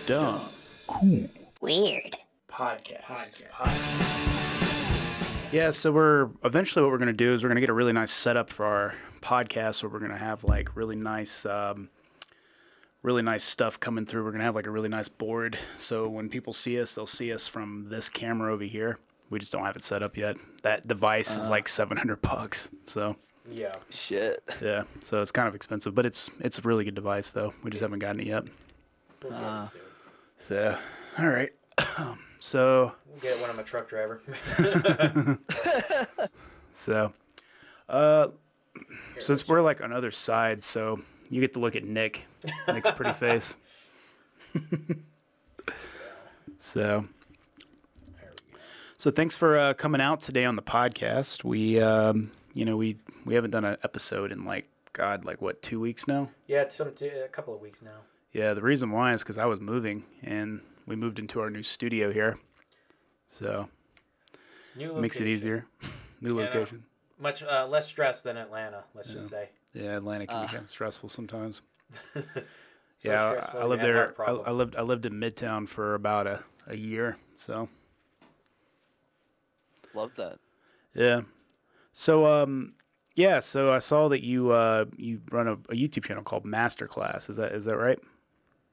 Dumb. Cool. Weird. Podcast. Yeah, so what we're going to do is we're going to get a really nice setup for our podcast where we're going to have like really nice stuff coming through. We're going to have like a really nice board. So when people see us, they'll see us from this camera over here. We just don't have it set up yet. That device is like $700. So yeah. Shit. yeah, so it's kind of expensive, but it's a really good device though. We just haven't gotten it yet. We'll get it soon. So, all right. So We'll get it when I'm a truck driver. So, since we're like on other sides, so you get to look at Nick's pretty face. So thanks for coming out today on the podcast. We haven't done an episode in like 2 weeks now. Yeah, it's a couple of weeks now. Yeah, the reason why is because I was moving and we moved into our new studio here, so New it makes it easier. New location. Much less stress than Atlanta, let's just say. Yeah, Atlanta can be kind of stressful sometimes. So yeah, stressful, I lived you have there. heart problems. I lived in Midtown for about a year. So Love that. yeah. So so I saw that you run a YouTube channel called Masterclass. Is that right?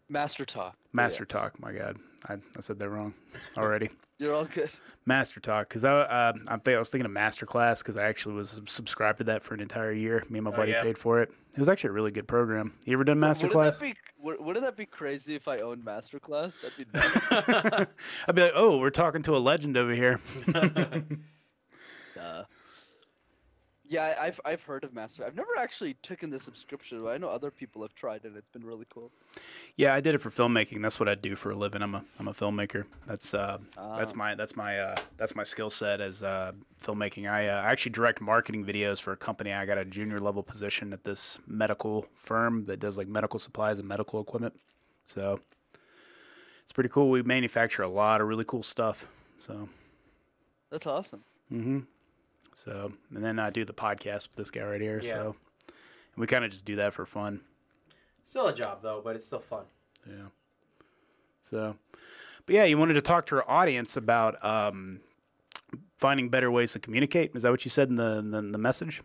Master Talk. Master Talk. My God, I said that wrong already. You're all good. Master Talk, because I was thinking of Masterclass because I actually was subscribed to that for an entire year. Me and my buddy paid for it. It was actually a really good program. You ever done Masterclass? Wouldn't that be crazy if I owned Masterclass? That'd be nuts. I'd be like, oh, we're talking to a legend over here. Yeah, I've heard of Master. I've never actually taken the subscription, but I know other people have tried it. It's been really cool. Yeah, I did it for filmmaking. That's what I do for a living. I'm a filmmaker. That's my skill set as filmmaking. I actually direct marketing videos for a company. I got a junior level position at this medical firm that does like medical supplies and medical equipment. So it's pretty cool. We manufacture a lot of really cool stuff. So that's awesome. Mm-hmm. So, and then I do the podcast with this guy right here. Yeah. So, and we kind of just do that for fun. Still a job, though, but it's still fun. Yeah. So, but yeah, you wanted to talk to our audience about finding better ways to communicate. Is that what you said in the message?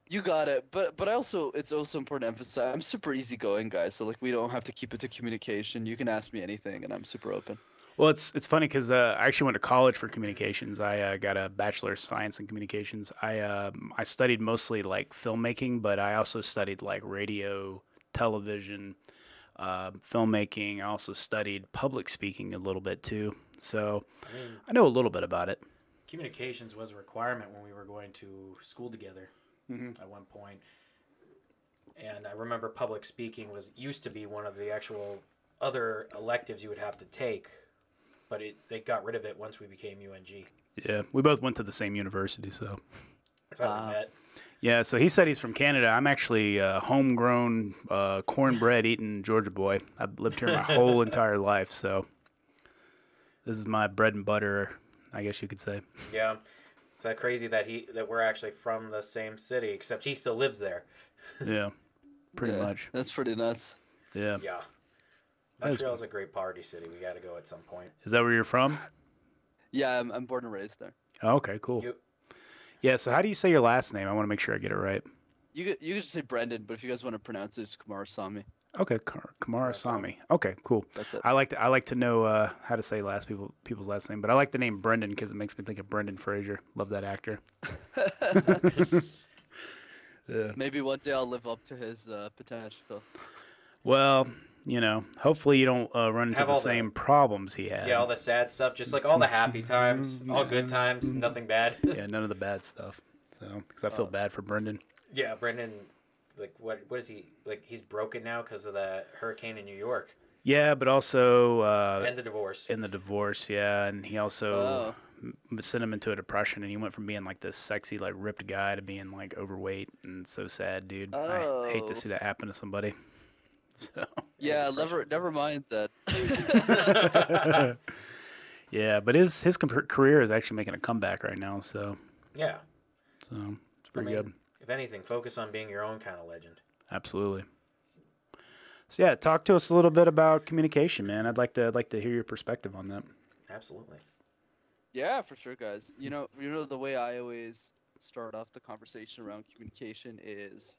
You got it. But it's also important to emphasize I'm super easygoing, guys. So like we don't have to keep it to communication. You can ask me anything, and I'm super open. Well, it's funny because I actually went to college for communications. I got a Bachelor of Science in Communications. I studied mostly like filmmaking, but I also studied like radio, television, filmmaking. I also studied public speaking a little bit too. So I know a little bit about it. Communications was a requirement when we were going to school together at one point. And I remember public speaking used to be one of the actual other electives you would have to take. But they got rid of it once we became UNG. Yeah, we both went to the same university, so. That's how we met. Yeah, so he said he's from Canada. I'm actually a homegrown, cornbread eating Georgia boy. I've lived here my whole entire life, so this is my bread and butter, I guess you could say. Yeah, it's that crazy that we're actually from the same city, except he still lives there. Yeah, pretty much. That's pretty nuts. Yeah. Yeah. Montreal's a great party city. We got to go at some point. Is that where you're from? Yeah, I'm born and raised there. Oh, okay, cool. Yeah, so how do you say your last name? I want to make sure I get it right. You could just say Brendan, but if you guys want to pronounce it, it's Kumarasamy. Okay, Kumarasamy. Okay, cool. That's it. I like to know how to say people's last name, but I like the name Brendan because it makes me think of Brendan Fraser. Love that actor. Yeah. Maybe one day I'll live up to his potential. Well, hopefully you don't run into the same problems he had. Yeah, all the sad stuff, just like all the happy times, all good times, nothing bad. Yeah, none of the bad stuff. So, because I feel bad for Brendan. Yeah, Brendan, like what is he like? He's broken now because of that hurricane in New York. Yeah, but also and the divorce. In the divorce, yeah, and he also sent him into a depression, and he went from being like this sexy, like ripped guy to being like overweight, and so sad, dude. I hate to see that happen to somebody. So. Yeah, never mind that. Yeah, but his career is actually making a comeback right now, so. Yeah. So it's pretty good. If anything, focus on being your own kind of legend. Absolutely. So yeah, talk to us a little bit about communication, man. I'd like to hear your perspective on that. Absolutely. Yeah, for sure, guys. You know the way I always start off the conversation around communication is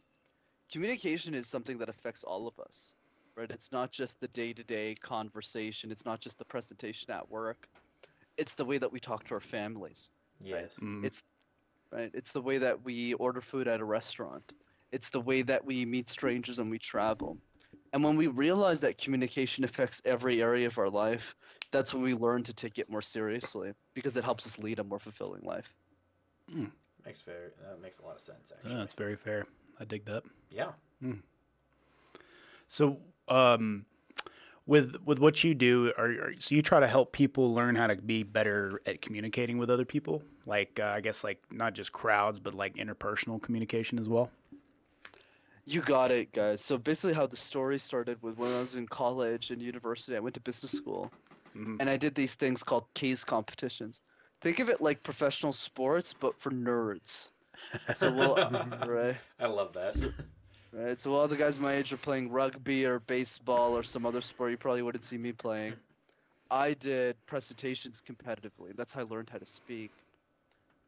something that affects all of us, right? It's not just the day-to-day conversation. It's not just the presentation at work. It's the way that we talk to our families, right? Yes. It's right. It's the way that we order food at a restaurant. It's the way that we meet strangers when we travel. And when we realize that communication affects every area of our life, that's when we learn to take it more seriously because it helps us lead a more fulfilling life. That makes a lot of sense, actually. Yeah, that's very fair. I dig that. Yeah. So, with what you do, so you try to help people learn how to be better at communicating with other people, like I guess like not just crowds, but like interpersonal communication as well. You got it, guys. So basically how the story started was when I was in college and university, I went to business school, and I did these things called case competitions. Think of it like professional sports, but for nerds. So right. I love that. Right, so while the guys my age are playing rugby or baseball or some other sport you probably wouldn't see me playing, I did presentations competitively. That's how I learned how to speak.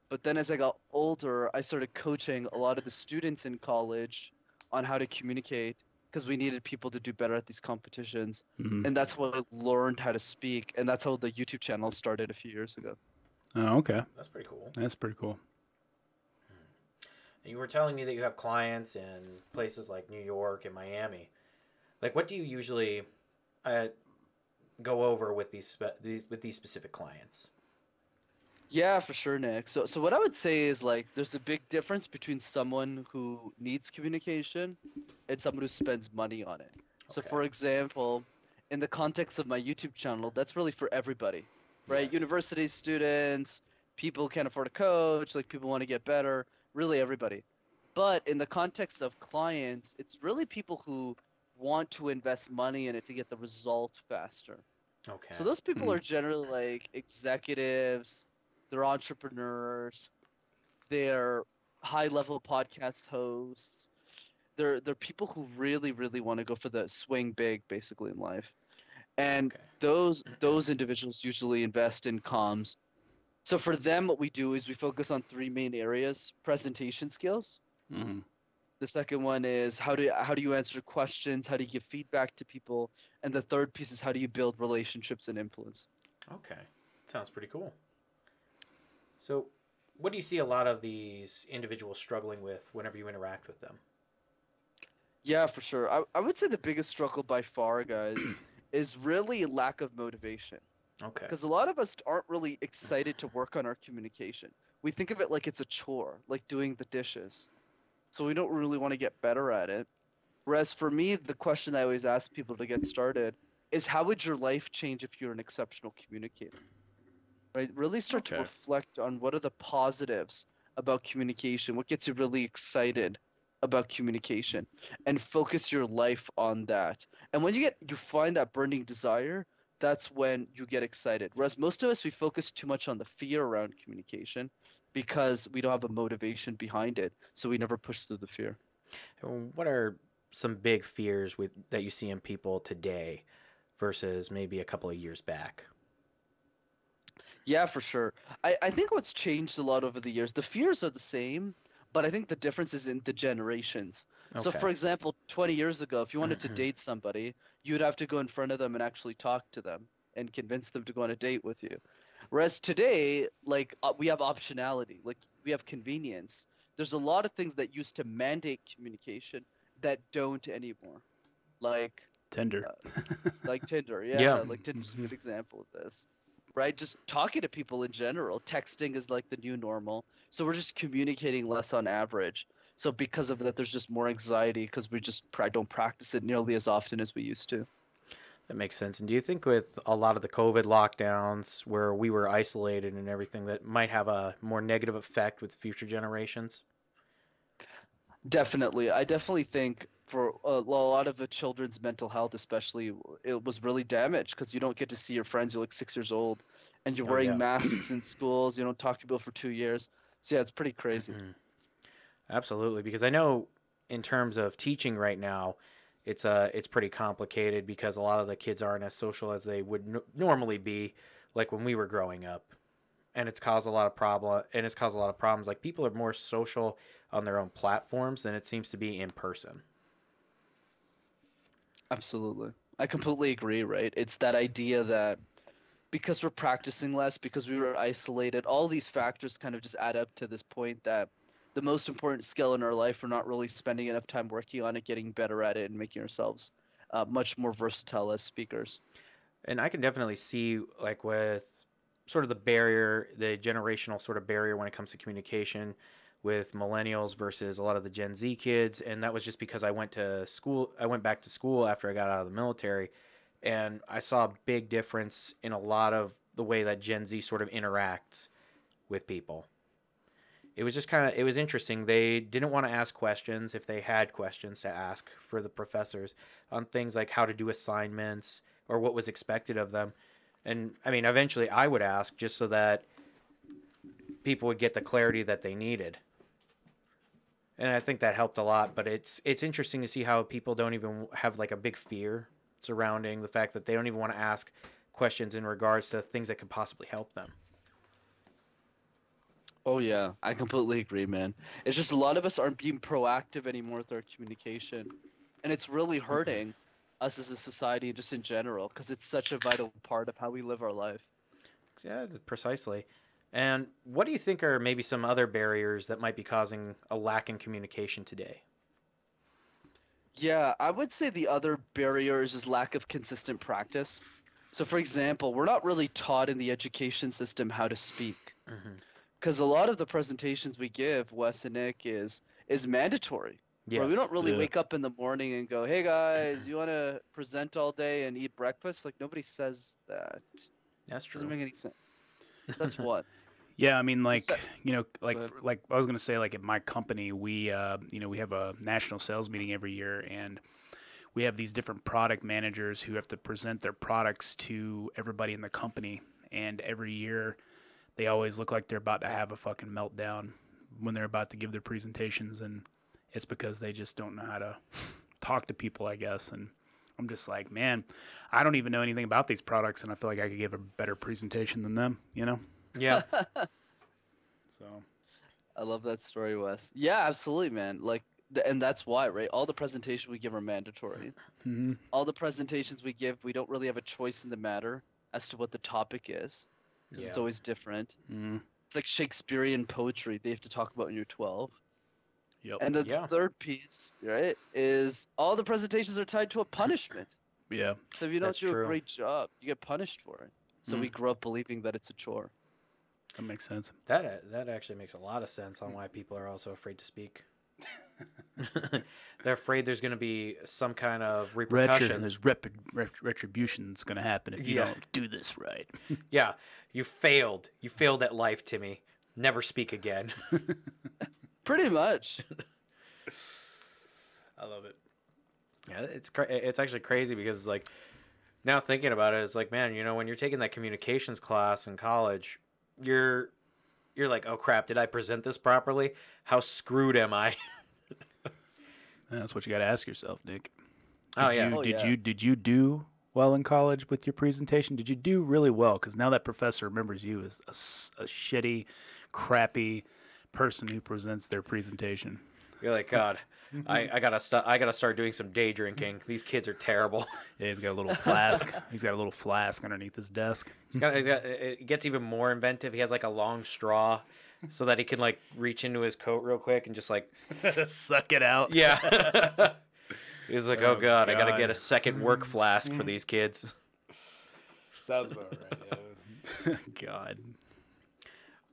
But then as I got older, I started coaching a lot of the students in college on how to communicate because we needed people to do better at these competitions. And that's when I learned how to speak, and that's how the YouTube channel started a few years ago. Oh, okay. That's pretty cool. That's pretty cool. And you were telling me that you have clients in places like New York and Miami. Like, what do you usually go over with these specific clients? Yeah, for sure, Nick. So what I would say is like there's a big difference between someone who needs communication and someone who spends money on it. So Okay. for example, in the context of my YouTube channel, that's really for everybody, right? Yes. University students, people who can't afford a coach, like people want to get better, really everybody. But in the context of clients, it's really people who want to invest money in it to get the result faster. Okay. So those people are generally like executives, they're entrepreneurs, they're high-level podcast hosts. They're people who really, really want to go for the swing big, basically in life. And Okay. those individuals usually invest in comms. So for them, what we do is we focus on three main areas: presentation skills. The second one is how do you answer questions? How do you give feedback to people? And the third piece is how do you build relationships and influence? Okay. Sounds pretty cool. So, what do you see a lot of these individuals struggling with whenever you interact with them? Yeah, for sure. I would say the biggest struggle by far, guys, is really lack of motivation. Okay. Because a lot of us aren't really excited to work on our communication. We think of it like it's a chore, like doing the dishes. So we don't really want to get better at it. Whereas for me, the question I always ask people to get started is how would your life change if you're an exceptional communicator? Right? Really start to Okay. reflect on what are the positives about communication, what gets you really excited about communication, and focus your life on that. And when you find that burning desire, that's when you get excited. Whereas most of us, we focus too much on the fear around communication because we don't have a motivation behind it. So we never push through the fear. And what are some big fears that you see in people today versus maybe a couple of years back? Yeah, for sure. I think what's changed a lot over the years, the fears are the same, but I think the difference is in the generations. So, Okay. for example, 20 years ago, if you wanted to date somebody, you'd have to go in front of them and actually talk to them and convince them to go on a date with you. Whereas today, like we have optionality, like we have convenience. There's a lot of things that used to mandate communication that don't anymore, like Tinder. like Tinder. Yeah. Yeah, like Tinder's a good example of this. Right? Just talking to people in general. Texting is like the new normal. So we're just communicating less on average. So because of that, there's just more anxiety because we just don't practice it nearly as often as we used to. That makes sense. And do you think with a lot of the COVID lockdowns where we were isolated and everything that might have a more negative effect with future generations? Definitely. I definitely think for a lot of the children's mental health, especially, it was really damaged because you don't get to see your friends. You're like 6 years old and you're Oh, wearing yeah. masks in schools. You don't talk to people for 2 years. So yeah, it's pretty crazy. Absolutely. Because I know in terms of teaching right now, it's pretty complicated because a lot of the kids aren't as social as they would normally be, like when we were growing up, and it's caused a lot of problems. Like people are more social on their own platforms than it seems to be in person. Absolutely. I completely agree, right? It's that idea that because we're practicing less, because we were isolated, all these factors kind of just add up to this point that the most important skill in our life, we're not really spending enough time working on it, getting better at it, and making ourselves much more versatile as speakers. And I can definitely see, like, with sort of the barrier, the generational sort of barrier when it comes to communication with millennials versus a lot of the Gen Z kids. And that was just because I went back to school after I got out of the military, and I saw a big difference in a lot of the way that Gen Z sort of interacts with people. It was just it was interesting. They didn't want to ask questions if they had questions to ask for the professors on things like how to do assignments or what was expected of them. And I mean, eventually I would ask just so that people would get the clarity that they needed. And I think that helped a lot, but it's interesting to see how people don't even have like a big fear surrounding the fact that they don't even want to ask questions in regards to things that could possibly help them. Oh yeah, I completely agree, man. It's just a lot of us aren't being proactive anymore with our communication, and it's really hurting us as a society just in general because it's such a vital part of how we live our life. Yeah, precisely. And what do you think are maybe some other barriers that might be causing a lack in communication today? Yeah, I would say the other barrier is just lack of consistent practice. So, for example, we're not really taught in the education system how to speak. Because a lot of the presentations we give, Wes and Nick, is mandatory. Yes. Where we don't really wake up in the morning and go, "Hey guys, you want to present all day and eat breakfast?" Like nobody says that. That's true. Doesn't make any sense. That's what. Yeah, I mean, like, So- like ahead. like I was gonna say, like at my company, we we have a national sales meeting every year, and we have these different product managers who have to present their products to everybody in the company, and every year they always look like they're about to have a fucking meltdown when they're about to give their presentations, and it's because they just don't know how to talk to people, I guess. And I'm just like, man, I don't even know anything about these products, and I feel like I could give a better presentation than them, you know? Yeah. So I love that story, Wes. Yeah, absolutely, man. Like, and that's why, right? All the presentations we give are mandatory. All the presentations we give, we don't really have a choice in the matter as to what the topic is, because it's Yeah. always different. It's like Shakespearean poetry they have to talk about when you're 12. Yep. And the Yeah. third piece, right, is all the presentations are tied to a punishment. Yeah. So if you don't That's do true. a great job, you get punished for it. So we grow up believing that it's a chore. That makes sense. That actually makes a lot of sense on why people are also afraid to speak. They're afraid there's going to be some kind of repercussions. There's retribution that's going to happen if you Yeah. don't do this right. Yeah, you failed. You failed at life, Timmy. Never speak again. Pretty much. I love it. Yeah, it's actually crazy because like now thinking about it, it's like, man, you know, when you're taking that communications class in college, you're like, oh crap, did I present this properly? How screwed am I? Yeah, that's what you got to ask yourself, Nick. Oh yeah. Did you do well in college with your presentation? Did you do really well? Because now that professor remembers you as a shitty, crappy person who presents their presentation. You're like, God, I gotta start doing some day drinking. These kids are terrible. Yeah, he's got a little flask. He's got a little flask underneath his desk. It gets even more inventive. He has like a long straw so that he can like reach into his coat real quick and just like Suck it out. yeah. He's like, oh God, I gotta God. get a second work flask for these kids. Sounds about right. Yeah. God.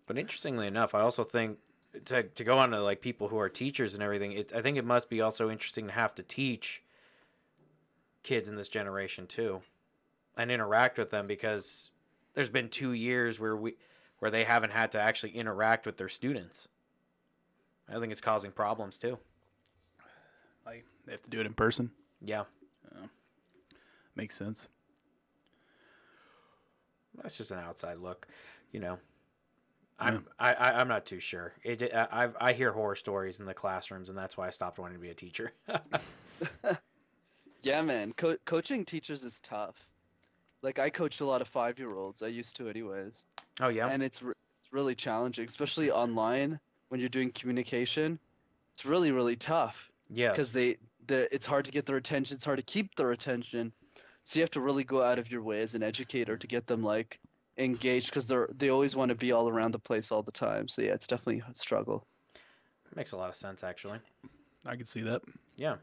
But interestingly enough, I also think to go on to like people who are teachers and everything, I think it must be also interesting to have to teach kids in this generation too, and interact with them, because there's been 2 years where they haven't had to actually interact with their students. I think it's causing problems too. Like they have to do it in person. Yeah, Makes sense. that's just an outside look, you know. I'm not too sure. I hear horror stories in the classrooms, and that's why I stopped wanting to be a teacher. Yeah, man. Coaching teachers is tough. Like I coach a lot of 5-year-olds. I used to anyways. Oh yeah. And it's really challenging, especially online when you're doing communication. It's really, really tough because Yes. it's hard to get their attention. It's hard to keep their attention. So you have to really go out of your way as an educator to get them like engaged because they always want to be all around the place all the time. So yeah, it's definitely a struggle. Makes a lot of sense, actually. I could see that. Yeah.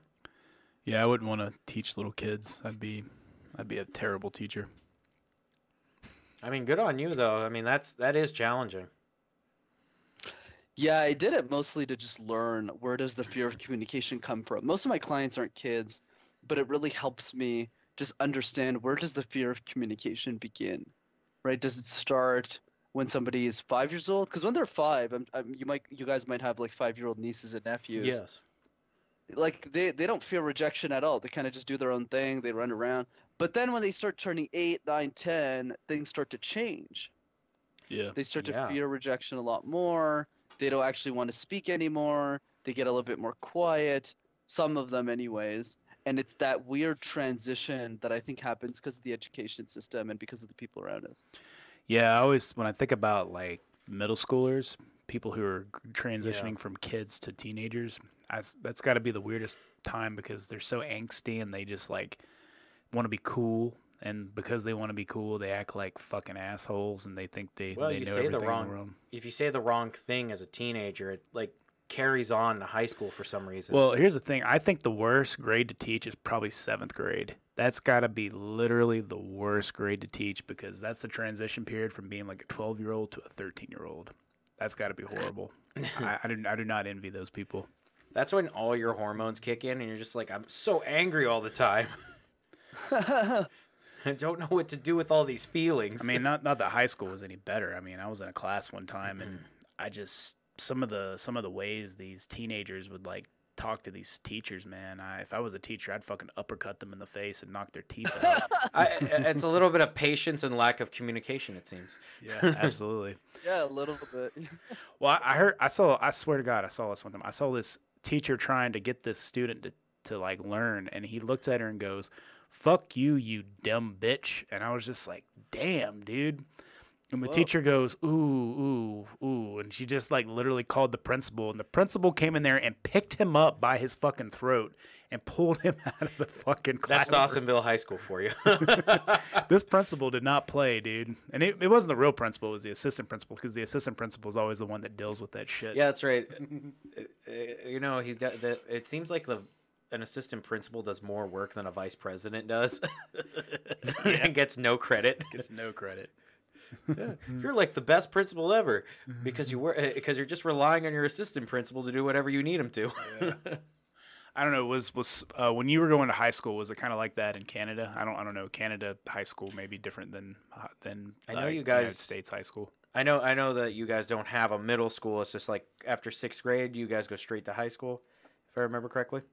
Yeah, I wouldn't want to teach little kids. I'd be a terrible teacher. I mean, good on you though. I mean, that is challenging. Yeah, I did it mostly to just learn where does the fear of communication come from. Most of my clients aren't kids, but it really helps me just understand where does the fear of communication begin, right? Does it start when somebody is 5 years old? Because when they're 5, you guys might have like 5-year-old nieces and nephews. Yes. Like they don't fear rejection at all. They kind of just do their own thing. They run around. But then when they start turning 8, 9, 10, things start to change. Yeah. They start to Yeah. fear rejection a lot more. They don't actually want to speak anymore. They get a little bit more quiet. Some of them, anyways. And it's that weird transition that I think happens because of the education system and because of the people around us. Yeah, when I think about like middle schoolers, people who are transitioning from kids to teenagers, that's got to be the weirdest time because they're so angsty and they just like want to be cool, and because they want to be cool, they act like fucking assholes and they think they know everything in the world. If you say the wrong thing as a teenager, it like carries on to high school for some reason. Well, here's the thing. I think the worst grade to teach is probably 7th grade. That's got to be literally the worst grade to teach because that's the transition period from being like a 12-year-old to a 13-year-old. That's got to be horrible. I do not envy those people. That's when all your hormones kick in and you're just like, I'm so angry all the time. I don't know what to do with all these feelings. I mean, not that high school was any better. I mean, I was in a class one time and I just some of the ways these teenagers would like talk to these teachers, man. If I was a teacher, I'd fucking uppercut them in the face and knock their teeth out. It's a little bit of patience and lack of communication, it seems. Yeah, absolutely. Yeah, a little bit. Well, I swear to God, I saw this one time. I saw this teacher trying to get this student to like learn, and he looks at her and goes, "Fuck you, you dumb bitch." And I was just like, damn, dude. And the teacher goes, ooh, and she just like literally called the principal, and the principal came in there and picked him up by his fucking throat and pulled him out of the fucking class. That's Dawsonville High School for you. This principal did not play, dude. And it wasn't the real principal, it was the assistant principal, because the assistant principal is always the one that deals with that shit. Yeah, that's right. You know, it seems like an assistant principal does more work than a vice president does and gets no credit. Gets no credit. Yeah, you're like the best principal ever because you're just relying on your assistant principal to do whatever you need him to. Yeah. I don't know. Was when you were going to high school, was it kind of like that in Canada? I don't know. Canada high school may be different than I know you United guys States high school. I know that you guys don't have a middle school. It's just like after 6th grade, you guys go straight to high school, if I remember correctly.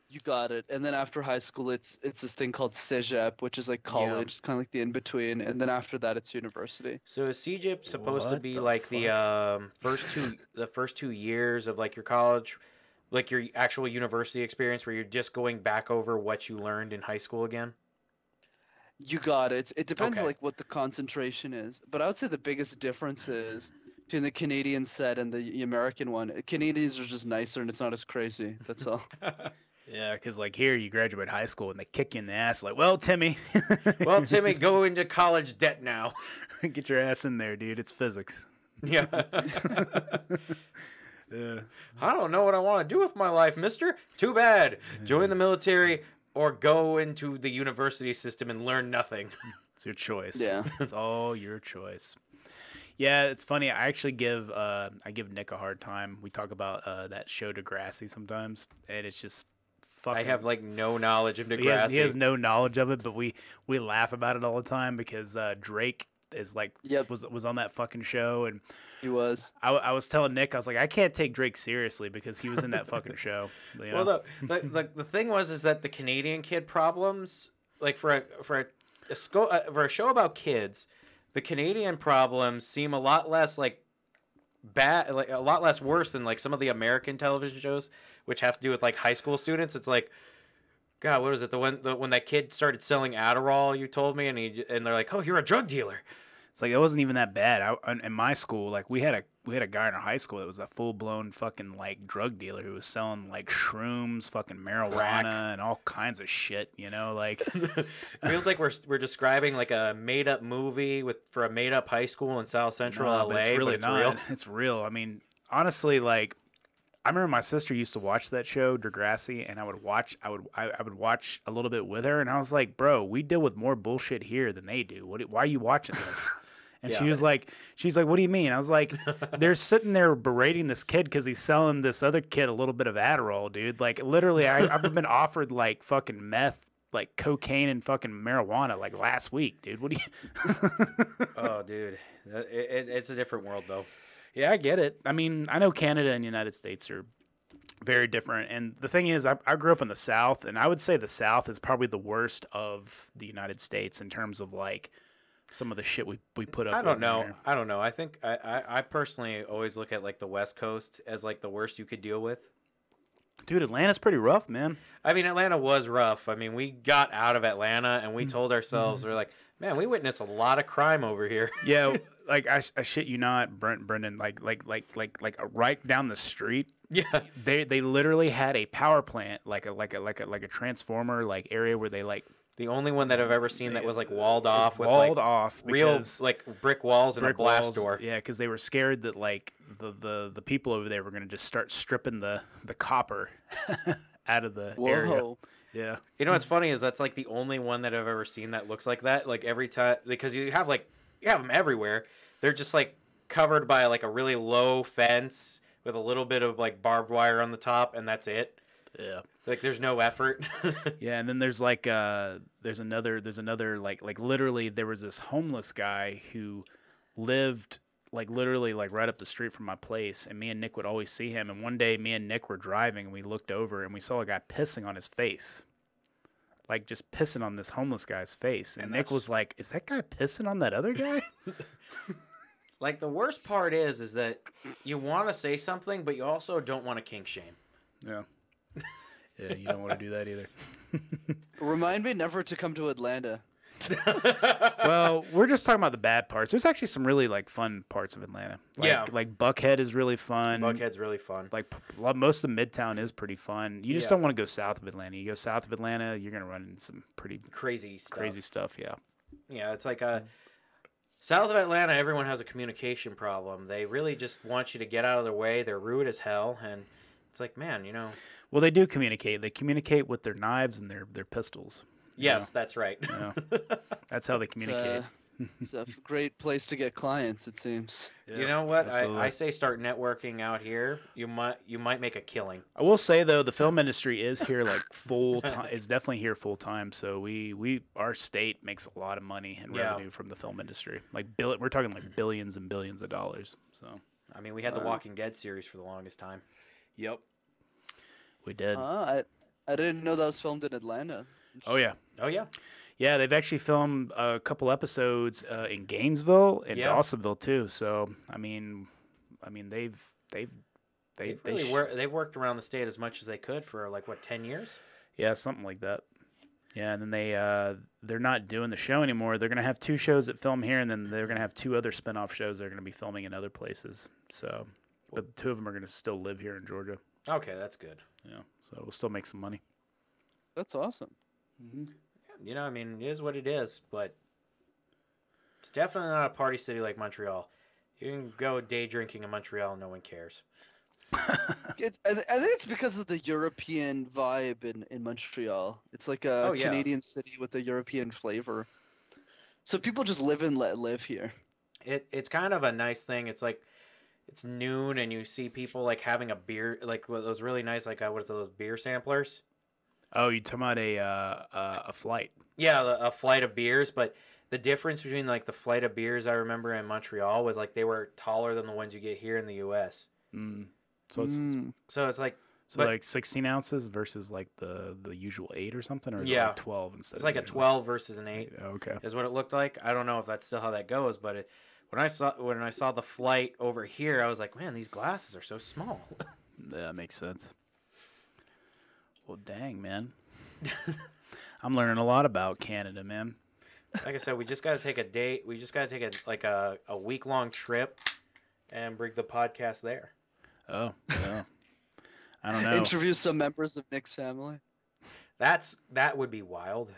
You got it. And then after high school, it's this thing called cégep, which is like college. Yeah. It's kind of like the in-between. And then after that, it's university. So is CGIP supposed to What be the like fuck? the first 2 years of like your college, like your actual university experience, where you're just going back over what you learned in high school again? You got it. It depends Okay. like what the concentration is. But I would say the biggest difference is between the Canadian set and the American one. Canadians are just nicer and it's not as crazy. That's all. Yeah, because like here, you graduate high school and they kick you in the ass. Like, well, Timmy, Well, Timmy, go into college debt now. get your ass in there, dude. It's physics. Yeah. Yeah. I don't know what I want to do with my life, mister. Too bad. Join the military or go into the university system and learn nothing. It's your choice. Yeah. It's all your choice. Yeah, it's funny. I actually give Nick a hard time. We talk about that show Degrassi sometimes, and it's just fucking. I have like no knowledge of he Degrassi. he has no knowledge of it, but we laugh about it all the time because Drake is like Yep. was on that fucking show, and He was. I was telling Nick, I was like, I can't take Drake seriously because he was in that fucking show. You know? Well, the thing is that the Canadian kid problems, like for a show about kids, the Canadian problems seem a lot less like bad, like a lot less worse than like some of the American television shows, which have to do with like high school students. It's like God, what was it? When that kid started selling Adderall, you told me, and they're like, "Oh, you're a drug dealer." It's like it wasn't even that bad. In my school, like we had a guy in our high school that was a full blown fucking like drug dealer who was selling like shrooms, fucking marijuana, Crack. and all kinds of shit. You know, like It feels like we're describing like a made up movie for a made up high school in South Central no, LA, but it's really but it's not. real. It's real. I mean, honestly, like I remember my sister used to watch that show Degrassi, and I would watch a little bit with her, and I was like, bro, we deal with more bullshit here than they do. Why are you watching this? And Yeah. she's like, what do you mean? I was like, they're sitting there berating this kid because he's selling this other kid a little bit of Adderall, dude. Like, literally, I've been offered like fucking meth, like cocaine and fucking marijuana like last week, dude. What do you? Oh, dude, it's a different world though. Yeah, I get it. I mean, I know Canada and the United States are very different. And the thing is, I grew up in the South, and I would say the South is probably the worst of the United States in terms of like some of the shit we put up I don't with know. there. I don't know. I think I personally always look at like the West Coast as like the worst you could deal with. Dude, Atlanta's pretty rough, man. I mean, Atlanta was rough. I mean, we got out of Atlanta and we told ourselves, we're like, man, we witnessed a lot of crime over here. Yeah, like I shit you not, Brendan, like right down the street. Yeah. They literally had a power plant, like a transformer like area where they like The only one that I've ever seen that was like walled off with walled like off real because like brick walls and a glass walls. door. Yeah, because they were scared that like the people over there were gonna just start stripping the copper out of the area. Whoa. Yeah. You know what's funny is that's like the only one that I've ever seen that looks like that. Like every time, because you have them everywhere. They're just like covered by like a really low fence with a little bit of like barbed wire on the top, and that's it. Yeah. Like there's no effort. Yeah, and then there's like there's another like literally there was this homeless guy who lived like literally like right up the street from my place, and me and Nick would always see him. And one day me and Nick were driving and we looked over and we saw a guy pissing on his face. Like just pissing on this homeless guy's face. And Nick was like, "Is that guy pissing on that other guy?" Like the worst part is that you want to say something, but you also don't want to kink shame. Yeah. Yeah, you don't want to do that either. Remind me never to come to Atlanta. Well, we're just talking about the bad parts. There's actually some really like fun parts of Atlanta. Like, Yeah. like Buckhead is really fun. Buckhead's really fun. Like most of Midtown is pretty fun. You just Yeah. don't want to go south of Atlanta. You go south of Atlanta, you're gonna run into some pretty Crazy stuff. Yeah. Yeah, it's like south of Atlanta, everyone has a communication problem. They really just want you to get out of their way. They're rude as hell, and it's like, man, you know. Well, they do communicate. They communicate with their knives and their pistols. Yes, that's right. You know? That's how they communicate. It's a great place to get clients, it seems. Yeah, You know what? absolutely. I say start networking out here. You might make a killing. I will say though, the film industry is here like full time. It's definitely here full time. So our state makes a lot of money and Yeah. revenue from the film industry. Like we're talking like billions and billions of dollars. So I mean, we had the Walking Dead series for the longest time. yep, we did. I didn't know that was filmed in Atlanta. Oh yeah, Oh yeah. yeah. They've actually filmed a couple episodes in Gainesville and Yeah. Dawsonville too. So I mean, they've They've worked around the state as much as they could for like what 10 years. yeah, something like that. Yeah, and then they're not doing the show anymore. They're gonna have 2 shows that film here, and then they're gonna have 2 other spinoff shows they're gonna be filming in other places. So, but 2 of them are gonna still live here in Georgia. Okay, that's good. Yeah, so we'll still make some money. That's awesome. You know, I mean, it is what it is, but it's definitely not a party city like Montreal. You can go day drinking in Montreal and no one cares. I think it's because of the European vibe in Montreal. It's like a Oh, yeah. Canadian city with a European flavor. So people just live and let live here. It's kind of a nice thing. It's like it's noon and you see people like having a beer, like those really nice, like what is those beer samplers? Oh, you talking about a flight? Yeah, a flight of beers, but the difference between like the flight of beers I remember in Montreal was like they were taller than the ones you get here in the U.S. So it's So it's like like 16 ounces versus like the usual 8 or something, or is it Yeah. like 12 instead. it's like a 12 versus an 8 Okay. is what it looked like. I don't know if that's still how that goes, but when I saw the flight over here, I was like, man, these glasses are so small. That makes sense. Well, dang, man. I'm learning a lot about Canada, man. Like I said, we just got to take a date. We just got to take a week-long trip and bring the podcast there. Oh, well, I don't know. Interview some members of Nick's family. That would be wild.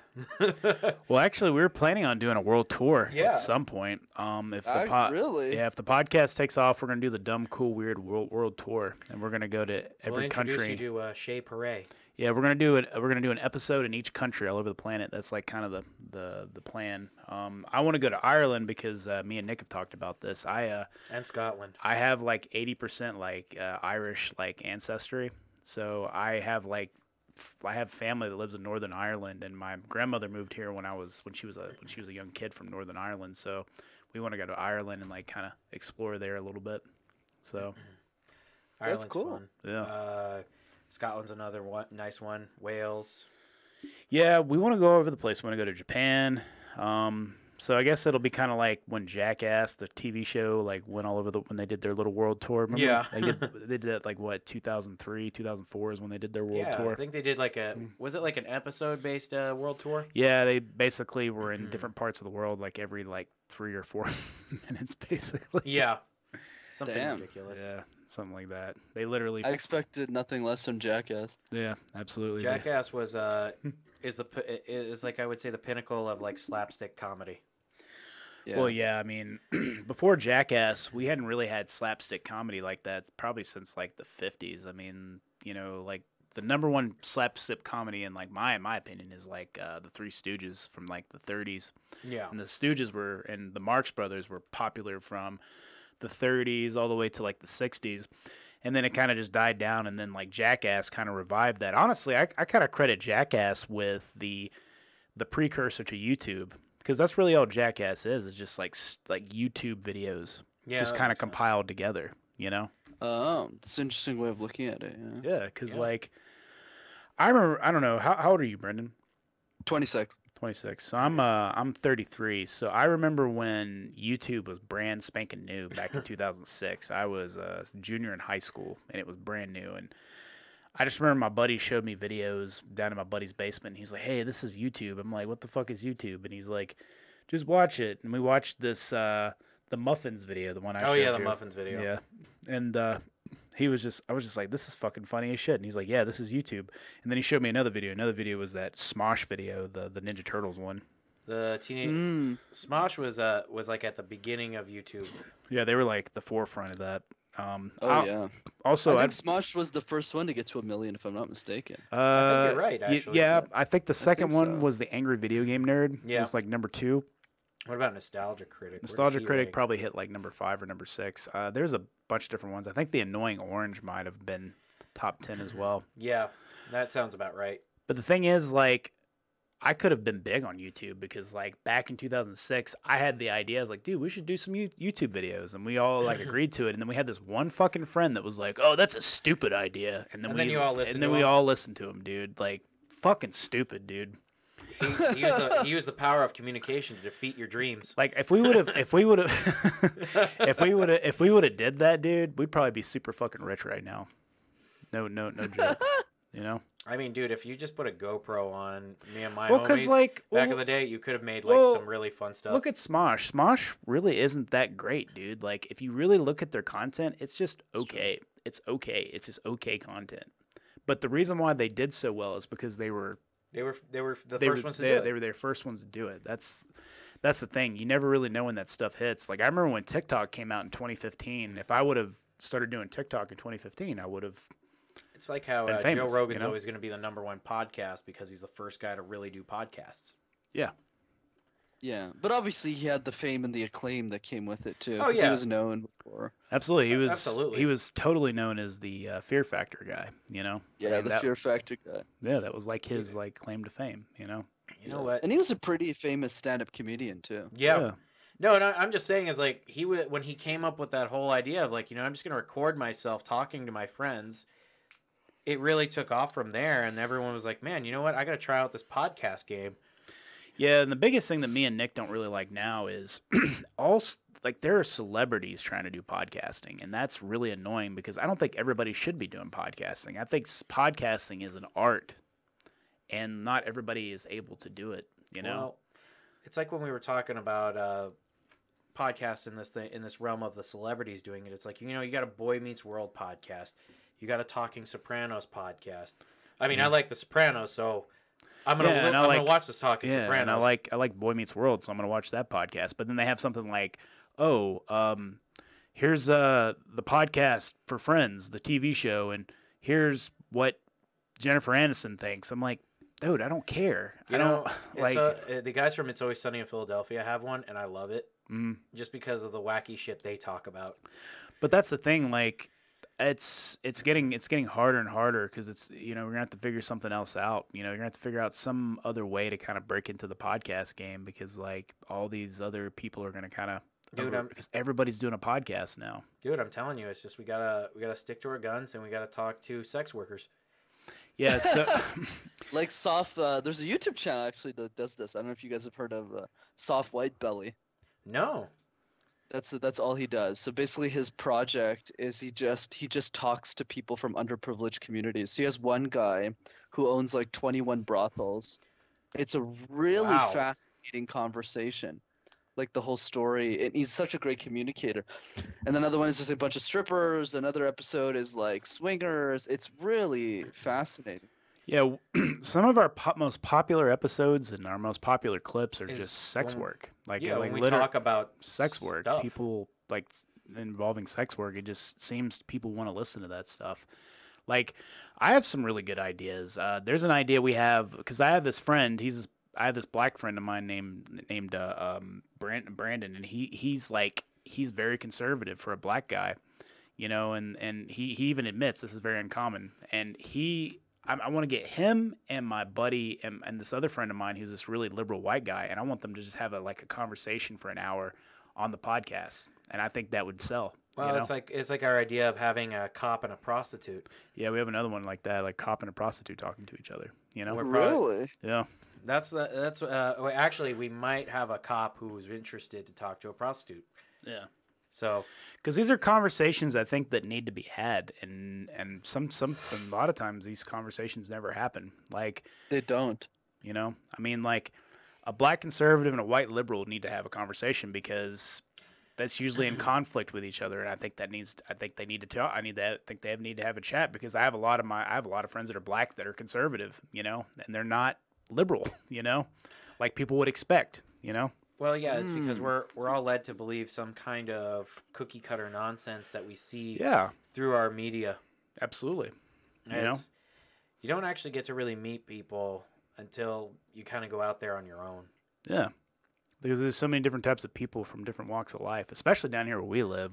Well, actually, we were planning on doing a world tour Yeah. at some point. Really? Yeah, if the podcast takes off, we're gonna do the dumb, cool, weird world tour, and we're gonna go to every we'll country. introduce you to Shea Paré. Yeah, we're gonna do it. We're gonna do an episode in each country all over the planet. That's like kind of the plan. I want to go to Ireland because me and Nick have talked about this. And Scotland. I have like 80% like Irish like ancestry, so I have family that lives in Northern Ireland, and my grandmother moved here when she was a young kid from Northern Ireland. So we want to go to Ireland and like kind of explore there a little bit. So Ireland's That's cool. fun. yeah. Scotland's another nice one. Wales. Yeah, we want to go all over the place. We want to go to Japan. So I guess it'll be kind of like when Jackass, the TV show, like went all over when they did their little world tour. Remember? Yeah. They did that like what 2003, 2004 is when they did their world Yeah, tour. I think they did was it like an episode-based world tour? Yeah, they basically were in different parts of the world, like every like 3 or 4 minutes, basically. Yeah. Something Damn. ridiculous. Yeah, something like that. They literally. I expected nothing less from Jackass. Yeah, absolutely. Jackass was is like I would say the pinnacle of like slapstick comedy. Yeah. Well, yeah, I mean, before Jackass, we hadn't really had slapstick comedy like that probably since like the 50s. I mean, like the number one slapstick comedy in like my opinion is like the Three Stooges from like the 30s. Yeah. And the Stooges and the Marx Brothers were popular from the 30s all the way to like the 60s. And then it kind of just died down, and then like Jackass kind of revived that. Honestly, I kind of credit Jackass with the precursor to YouTube, because that's really all Jackass is just like YouTube videos, Yeah, just that kind of makes sense. compiled together, It's an interesting way of looking at it. Yeah. Yeah, because Yeah. like I remember, I don't know, how old are you, Brendan? 26. 26. So I'm 33. So I remember when YouTube was brand spanking new back in 2006. I was a junior in high school, and it was brand new. And I just remember my buddy showed me videos down in my buddy's basement. And he's like, "Hey, this is YouTube." I'm like, "What the fuck is YouTube?" And he's like, "Just watch it." And we watched this the Muffins video, the one I showed you. The Muffins video. Yeah. And I was just like, this is fucking funny as shit. And he's like, yeah, this is YouTube. And then he showed me another video. Another video was that Smosh video, the Ninja Turtles one. The teenage Smosh was like at the beginning of YouTube. Yeah, they were like the forefront of that. Yeah. Also, I think Smosh was the first one to get to 1 million, if I'm not mistaken. I think you're right, actually. Yeah, I think the second think one so. was the Angry Video Game Nerd. Yeah. It's like number 2. What about Nostalgia Critic? Where does Nostalgia he Critic rank? probably hit like number 5 or number 6. There's a bunch of different ones. I think the Annoying Orange might have been top 10 as well. Yeah, that sounds about right. But the thing is, like, I could have been big on YouTube because, like, back in 2006, I had the idea. I was like, dude, we should do some YouTube videos. And we all, like, agreed to it. And then we had this one fucking friend that was like, oh, that's a stupid idea. And then you all listened And then to we him? all listened to him, dude. Like, fucking stupid, dude. He used the power of communication to defeat your dreams. Like, if we would have did that, dude, we'd probably be super fucking rich right now. No joke. I mean, dude, if you just put a GoPro on me and my Well, 'cause, homies like, back well- in the day, you could have made well, some really fun stuff. Look at Smosh. Smosh really isn't that great, dude. Like, if you really look at their content, it's just okay. It's okay. It's just okay content. But the reason why they did so well is because they were they were the first ones to do it. They were their first ones to do it. That's the thing. You never really know when that stuff hits. Like, I remember when TikTok came out in 2015. If I would have started doing TikTok in 2015, I would have. It's like how been famous, Joe Rogan's you know? always going to be the #1 podcast because he's the first guy to really do podcasts. Yeah. Yeah, but obviously he had the fame and the acclaim that came with it too. Oh, 'cause yeah. he was known before. Absolutely. Absolutely. He was totally known as the Fear Factor guy, Yeah, I mean, the Fear Factor guy. Yeah, that was like his like claim to fame, You know what? And he was a pretty famous stand-up comedian too. Yeah. No, and I'm just saying is like when he came up with that whole idea of like, I'm just going to record myself talking to my friends. It really took off from there, and everyone was like, man, you know what? I got to try out this podcast game. Yeah, and the biggest thing that me and Nick don't really like now is there are celebrities trying to do podcasting, and that's really annoying because I don't think everybody should be doing podcasting. I think podcasting is an art, and not everybody is able to do it. You know, Well, it's like when we were talking about podcasts in this realm of the celebrities doing it. It's like, you know, you got a Boy Meets World podcast, you got a Talking Sopranos podcast. I mean, I like the Sopranos, so I'm gonna watch this Talking Sopranos. And I like Boy Meets World, so I'm gonna watch that podcast. But then they have something like, here's the podcast for Friends, the TV show, and here's what Jennifer Aniston thinks. I'm like, dude, I don't care. I don't like the guys from It's Always Sunny in Philadelphia have one, and I love it just because of the wacky shit they talk about. But that's the thing, like, it's getting harder and harder because it's, you know, we're gonna have to figure something else out. You know, you're gonna have to figure out some other way to kind of break into the podcast game because like all these other people are gonna kind of. Dude, because everybody's doing a podcast now. Dude, I'm telling you, it's just we gotta stick to our guns and we gotta talk to sex workers. Yeah, so like Soft. There's a YouTube channel actually that does this. I don't know if you guys have heard of Soft White Belly. No. That's all he does. So basically, his project is he just talks to people from underprivileged communities. So he has one guy who owns like 21 brothels. It's a really fascinating conversation. Like the whole story, and he's such a great communicator. And then another one is just a bunch of strippers. Another episode is like swingers. It's really fascinating. Yeah, some of our most popular episodes and our most popular clips are just sex work. Like, when we talk about sex work, stuff. people like involving sex work. It just seems people want to listen to that stuff. Like, I have some really good ideas. There's an idea we have because I have this friend. I have this black friend of mine named Brandon, and he's very conservative for a black guy, you know, and he even admits this is very uncommon. And I want to get him and my buddy and this other friend of mine who's this really liberal white guy, and I want them to just have a conversation for an hour on the podcast, and I think that would sell. Well, you know? it's like our idea of having a cop and a prostitute. Yeah, we have another one like that, like cop and a prostitute talking to each other. You know, really? Yeah. Actually, we might have a cop who's interested to talk to a prostitute. Yeah. So, because these are conversations I think that need to be had, and a lot of times these conversations never happen. Like, they don't. You know, I mean, like a black conservative and a white liberal need to have a conversation because that's usually in conflict with each other, and I think they need to talk. I think they need to have a chat because I have a lot of friends that are black that are conservative, you know, and they're not liberal, you know, like people would expect, you know. Well, yeah, it's because we're all led to believe some kind of cookie cutter nonsense that we see through our media. Absolutely. You don't actually get to really meet people until you kind of go out there on your own. Yeah. Because there's so many different types of people from different walks of life, especially down here where we live.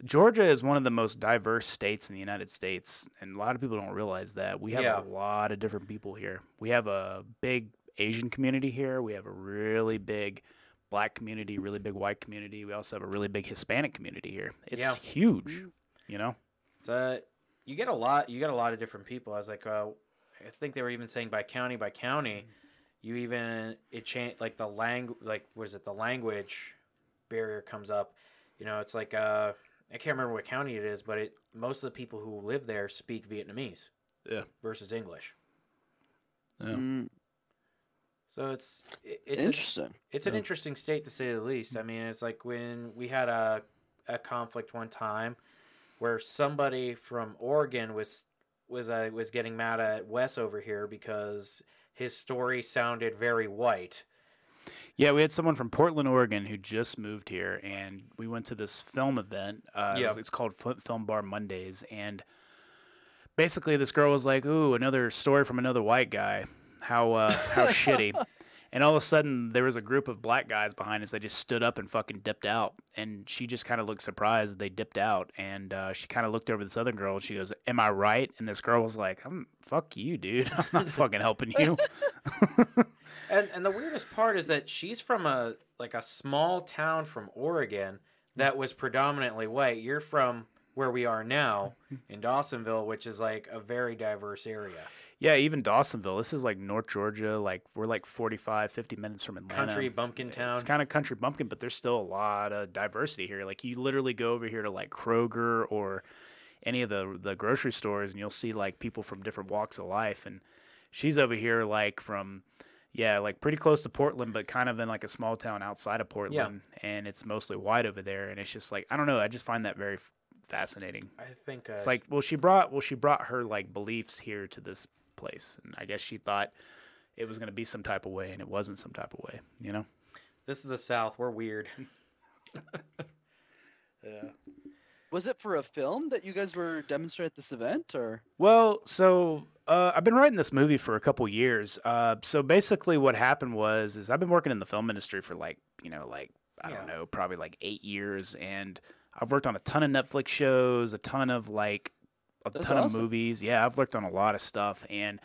Georgia is one of the most diverse states in the United States, and a lot of people don't realize that. We have a lot of different people here. We have a big Asian community here. We have a really big black community, really big white community. We also have a really big Hispanic community here. It's huge, you know? You get a lot of different people. I was like, I think they were even saying by county, it changed, like the the language barrier comes up. You know, it's like I can't remember what county it is, but most of the people who live there speak Vietnamese. Yeah. Versus English. Yeah. So it's interesting. It's an interesting state to say the least. I mean, it's like when we had a conflict one time where somebody from Oregon was getting mad at Wes over here because his story sounded very white. Yeah, we had someone from Portland, Oregon, who just moved here, and we went to this film event. It's called Film Bar Mondays, and basically this girl was like, "Ooh, another story from another white guy. How shitty." And all of a sudden, there was a group of black guys behind us. They just stood up and fucking dipped out. And she just kind of looked surprised they dipped out. And she kind of looked over this other girl, and she goes, "Am I right?" And this girl was like, "Fuck you, dude. I'm not fucking helping you." And the weirdest part is that she's from a small town from Oregon that was predominantly white. You're from where we are now in Dawsonville, which is like a very diverse area. Yeah, even Dawsonville. This is like North Georgia. Like we're like 45, 50 minutes from Atlanta. Country bumpkin town. It's kind of country bumpkin, but there's still a lot of diversity here. Like you literally go over here to like Kroger or any of the grocery stores, and you'll see like people from different walks of life. And She's over here like from, yeah, like pretty close to Portland, but kind of in like a small town outside of Portland, and it's mostly white over there, and it's just like I don't know. I just find that very fascinating. I think It's like she brought her like beliefs here to this place, and I guess she thought it was going to be some type of way, and it wasn't some type of way, you know. this is the South. We're weird. Yeah. Was it for a film that you guys were demonstrating at this event, or? Well, so I've been writing this movie for a couple years. So basically, what happened is I've been working in the film industry for like I don't know, probably like 8 years, and I've worked on a ton of Netflix shows, a ton of awesome. movies. Yeah, I've worked on a lot of stuff, and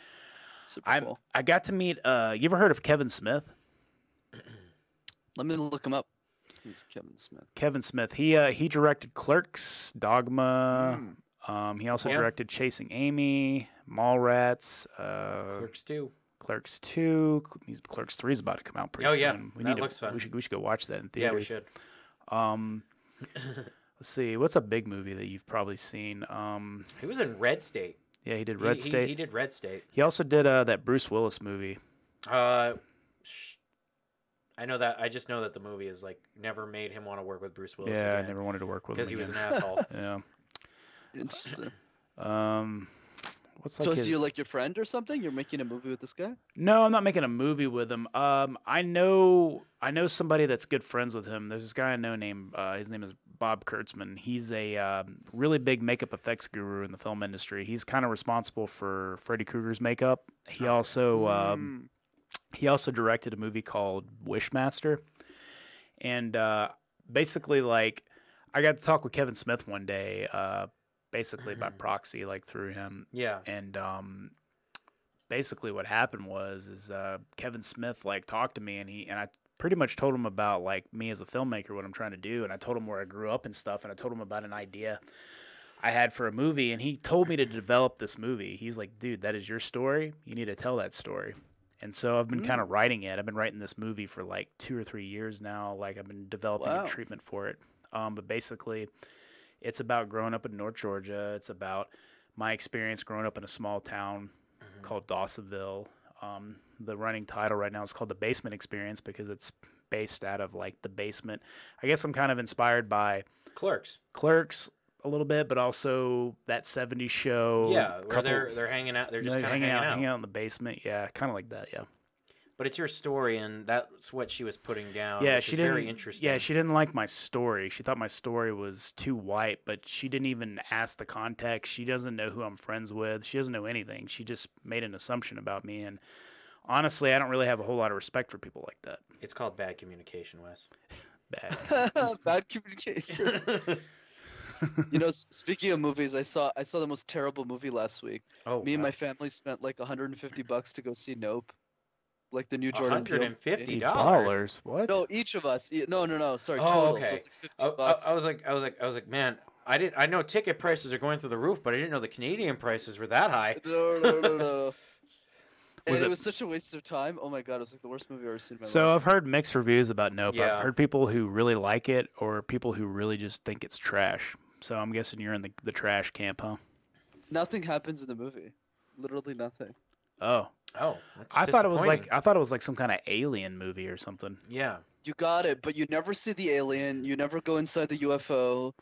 Super cool. I got to meet. You ever heard of Kevin Smith? Let me look him up. Who's Kevin Smith? Kevin Smith. He directed Clerks, Dogma. He also directed Chasing Amy, Mallrats. Clerks 2. Clerks 2. Clerks 3 is about to come out pretty soon. Yeah, that looks fun. We should go watch that in Yeah, we theaters. should. Let's see. What's a big movie that you've probably seen? He was in Red State. Yeah, he did Red State. He did Red State. He also did that Bruce Willis movie. I know that. I just know that the movie is like never made him want to work with Bruce Willis. Yeah, again I never wanted to work with him because he was an again. asshole. Yeah. Interesting. What's So like is his... he like your friend or something? You're making a movie with this guy? No, I'm not making a movie with him. I know somebody that's good friends with him. There's this guy I know named his name is Bob Kurtzman. He's a really big makeup effects guru in the film industry. He's kind of responsible for Freddy Krueger's makeup. He also directed a movie called Wishmaster, and basically like I got to talk with Kevin Smith one day. Basically by proxy, like through him. Yeah. And basically what happened is Kevin Smith like talked to me, and I pretty much told him about like me as a filmmaker, what I'm trying to do, and I told him where I grew up and stuff, and I told him about an idea I had for a movie, and he told me to develop this movie. He's like, dude, that is your story. You need to tell that story. And so I've been kind of writing it. I've been writing this movie for like 2 or 3 years now. Like I've been developing a treatment for it. But basically, it's about growing up in North Georgia. It's about my experience growing up in a small town called Dawsonville. The running title right now is called The Basement Experience because it's based out of like the basement. I guess I'm kind of inspired by Clerks a little bit, but also that 70s show. Yeah, where they're hanging out. They're just kind of hanging out in the basement. Yeah, kind of like that. Yeah. But it's your story, and that's what she was putting down. Yeah, she didn't. Very interesting. Yeah, she didn't like my story. She thought my story was too white, but she didn't even ask the context. She doesn't know who I'm friends with. She doesn't know anything. She just made an assumption about me, and honestly, I don't really have a whole lot of respect for people like that. It's called bad communication, Wes. Bad. Bad communication. You know, speaking of movies, I saw the most terrible movie last week. Oh, me and my family spent like $150 to go see Nope. Like the new Jordan Peele. $150. What? No, each of us. No. Sorry. Oh, total. okay. So it's like $50. I was like, man, I know ticket prices are going through the roof, but I didn't know the Canadian prices were that high. No. And it was such a waste of time. Oh my god, it was like the worst movie I've ever seen in my life. So I've heard mixed reviews about Nope. Yeah. I've heard people who really like it or people who really just think it's trash. So I'm guessing you're in the trash camp, huh? Nothing happens in the movie. Literally nothing. Oh. That's I thought it was like some kind of alien movie or something. Yeah. You got it, but you never see the alien. You never go inside the UFO.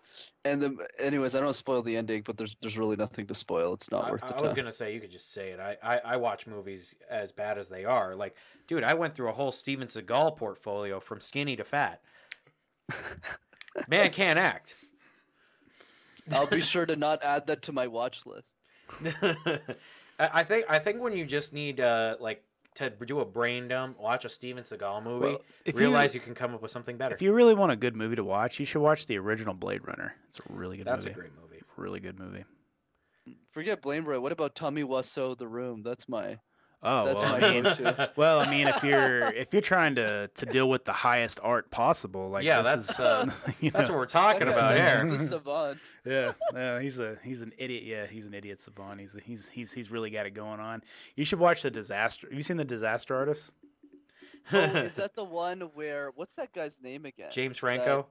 And anyways, I don't spoil the ending, but there's really nothing to spoil. It's not worth the time. I was gonna say you could just say it. I watch movies as bad as they are. Like, dude, I went through a whole Steven Seagal portfolio from skinny to fat. Man can't act. I'll be sure to not add that to my watch list. I think when you just need like to do a brain dump, watch a Steven Seagal movie, realize you can come up with something better. If you really want a good movie to watch, you should watch the original Blade Runner. It's a really good movie. That's a great movie. Really good movie. Forget Blame Boy. What about Tommy Wiseau, The Room? That's my That's my go-to. Well, I mean, if you're trying to deal with the highest art possible, like that's what we're talking about here. He's a savant. Yeah, he's an idiot. Yeah, he's an idiot savant. He's really got it going on. You should watch The Disaster. Have you seen The Disaster Artist? Oh, is that the one where what's that guy's name again? James Franco.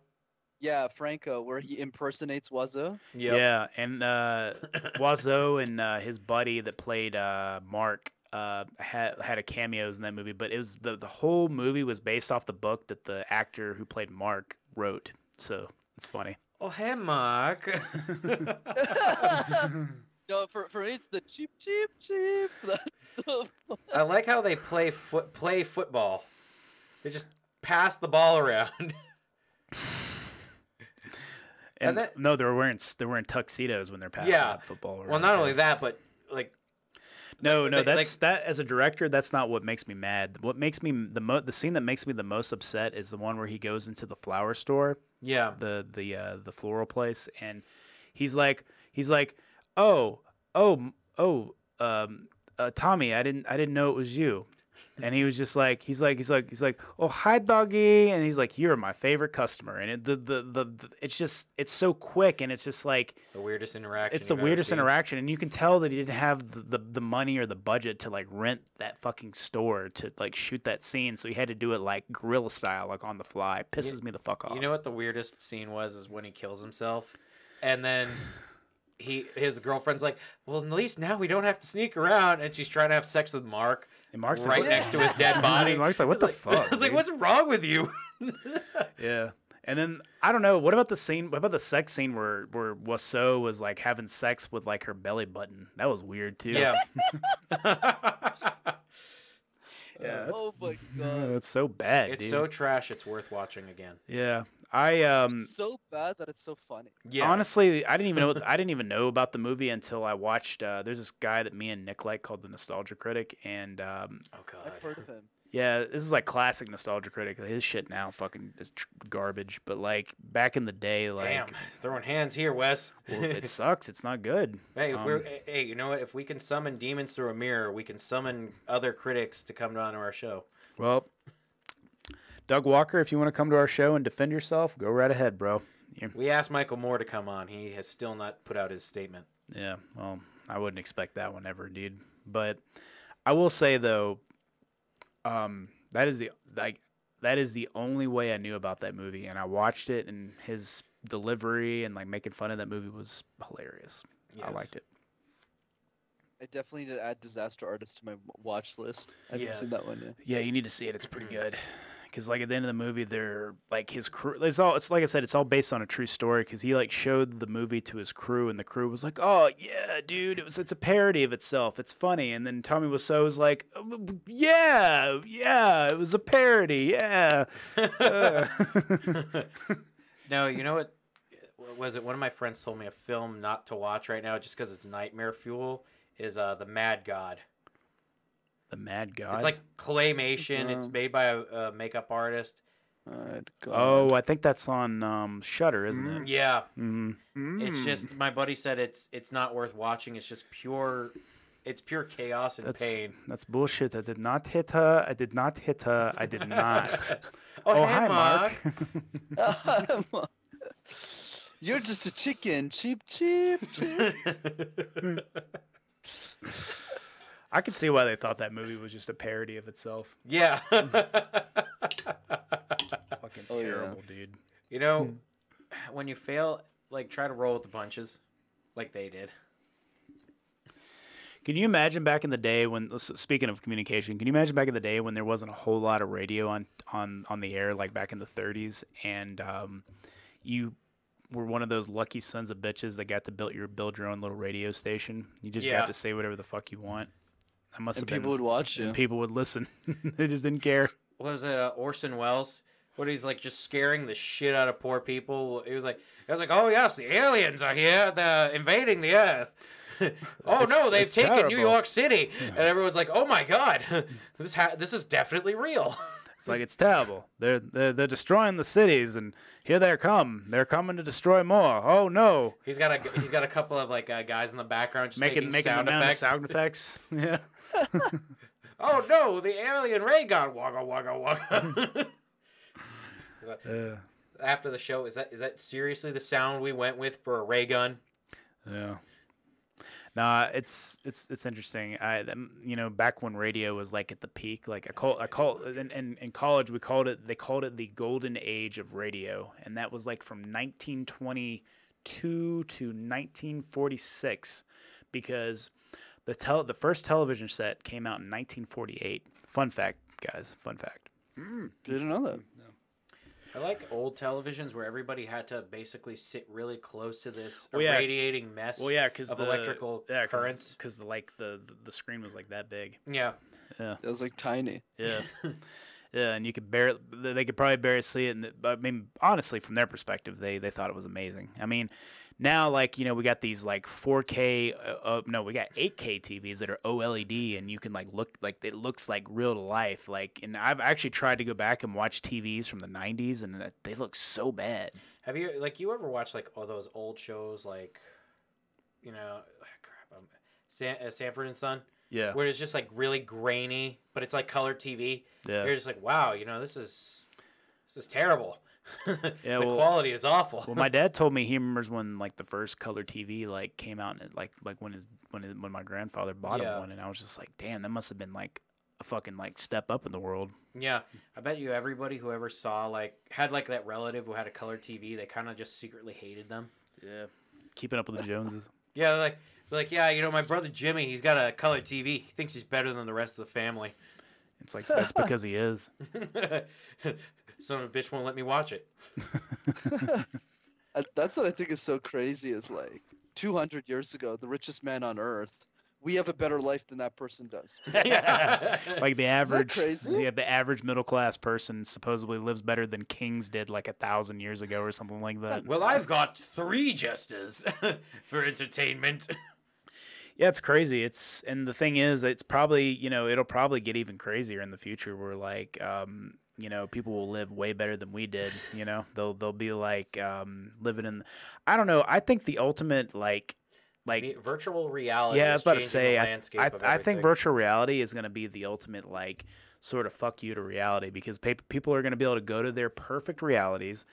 Yeah, Franco, where he impersonates Wiseau. Yep. Yeah, and Wiseau and his buddy that played Mark. had a cameos in that movie, but it was the whole movie was based off the book that the actor who played Mark wrote. So it's funny. Oh, hey, Mark. No, for me it's the cheap. That's the I like how they play football. They just pass the ball around. And no, they're wearing tuxedos when they're passing that football around. Well, not only that, but like. No, that's that. As a director, that's not what makes me mad. What makes me the scene that makes me the most upset is the one where he goes into the flower store. Yeah. The floral place, and he's like, oh, Tommy, I didn't know it was you. And he was just like, he's like, oh, hi, doggy, and he's like, you're my favorite customer, and it's so quick, and it's just like the weirdest interaction. It's the weirdest interaction, and you can tell that he didn't have the money or the budget to like rent that fucking store to like shoot that scene, so he had to do it like guerrilla style, like on the fly. Pisses me the fuck off. You know what the weirdest scene was? Is when he kills himself, and then his girlfriend's like, well, at least now we don't have to sneak around, and she's trying to have sex with Mark. And Mark's right next to his dead body. Mark's like, what the fuck? I was like, what's wrong with you? Yeah. And then I don't know. What about the scene? What about the sex scene where Wasso was like having sex with like her belly button? That was weird too. Yeah. Yeah. oh my god. It's so bad. It's dude. so trash. It's worth watching again. Yeah. It's so bad that it's so funny. Yeah. Honestly, I didn't even know about the movie until I watched. There's this guy that me and Nick like called the Nostalgia Critic, and oh god, I've heard of him. yeah, this is like classic Nostalgia Critic. His shit now fucking is garbage, but like back in the day, like damn, throwing hands here, Wes. well, it sucks. It's not good. Hey, hey, you know what? If we can summon demons through a mirror, we can summon other critics to come on to our show. Well, Doug Walker, if you want to come to our show and defend yourself, go right ahead, bro. We asked Michael Moore to come on. He has still not put out his statement. Yeah, well, I wouldn't expect that one ever, dude. But I will say though, that is the only way I knew about that movie, and I watched it, and his delivery and like making fun of that movie was hilarious. Yes. I liked it. I definitely need to add Disaster Artist to my watch list. I haven't seen that one yet. Yeah, you need to see it. It's pretty good. Because like at the end of the movie, they're like his crew. It's like I said, it's all based on a true story. Because he like showed the movie to his crew, and the crew was like, "Oh yeah, dude, it's a parody of itself. It's funny." And then Tommy Wiseau was like, "Yeah, it was a parody. Yeah." No, you know what? Was it one of my friends told me a film not to watch right now just because it's nightmare fuel? Is The Mad God. The Mad God? It's like claymation. It's made by a makeup artist. Oh, I think that's on Shudder, isn't it? Yeah. It's just, my buddy said it's not worth watching. It's just pure chaos and pain. That's bullshit. I did not hit her. I did not. Oh, hey, hi, Mark. You're just a chicken. Cheap. I could see why they thought that movie was just a parody of itself. Yeah. Fucking terrible, dude. You know, when you fail, like, try to roll with the punches like they did. Can you imagine back in the day when, speaking of communication, can you imagine back in the day when there wasn't a whole lot of radio on the air, like back in the 30s, and you were one of those lucky sons of bitches that got to build your own little radio station? You just got to say whatever the fuck you want. That must have been. People would watch you. And people would listen. They just didn't care. What was it, Orson Welles? What, he's like just scaring the shit out of poor people. It was like, oh yes, the aliens are here. They're invading the Earth. Oh no, they've taken terrible. New York City, and everyone's like, "Oh my God, this is definitely real." It's like, it's terrible. They're destroying the cities, and here they come. They're coming to destroy more. Oh no! He's got a couple of like guys in the background just making sound effects. Sound effects. Yeah. Oh no, the alien ray gun. Wagga wagga wagga. After the show, is that seriously the sound we went with for a ray gun? Yeah. Nah, it's interesting. Back when radio was like at the peak, like in college they called it the golden age of radio, and that was like from 1922 to 1946, because The first television set came out in 1948. Fun fact, guys. Fun fact. Didn't know that. I like old televisions where everybody had to basically sit really close to this Well, yeah. irradiating mess Well, yeah, because of electrical currents. Because like the screen was like that big. Yeah. Yeah. It was like tiny. Yeah. Yeah, and you could barely, they could probably barely see it. I mean, honestly, from their perspective, they thought it was amazing. I mean, now, like, we got these like 4K, no, we got 8K TVs that are OLED, and you can like look, like, it looks like real to life. Like, and I've actually tried to go back and watch TVs from the 90s, and they look so bad. Have you, like, you ever watched, like, all those old shows, like, Sanford and Son? Yeah. Where it's just like really grainy, but it's like color TV. Yeah. You're just like, wow, this is terrible. Yeah, the quality is awful. Well, my dad told me he remembers when like the first color TV like came out, and like when my grandfather bought him one, and I was just like, damn, that must have been like a fucking like step up in the world. Yeah, I bet you everybody who ever saw had like that relative who had a color TV, they kind of just secretly hated them. Yeah, keeping up with the Joneses. Yeah, like, yeah, my brother Jimmy, he's got a color TV. He thinks he's better than the rest of the family. It's like, that's because he is. Son of a bitch won't let me watch it. That's what I think is so crazy is like 200 years ago, the richest man on earth, we have a better life than that person does. Like the average, crazy? Yeah, the average middle class person supposedly lives better than kings did like 1,000 years ago or something like that. Well, I've got 3 jesters for entertainment. Yeah, it's crazy. And the thing is, it's probably, it'll probably get even crazier in the future where like, people will live way better than we did. They'll be like living in, I don't know. I think the ultimate like virtual reality. Yeah, I was about to is say, changing the landscape of I think everything. virtual reality is going to be the ultimate like sort of fuck you to reality, because people are going to be able to go to their perfect realities.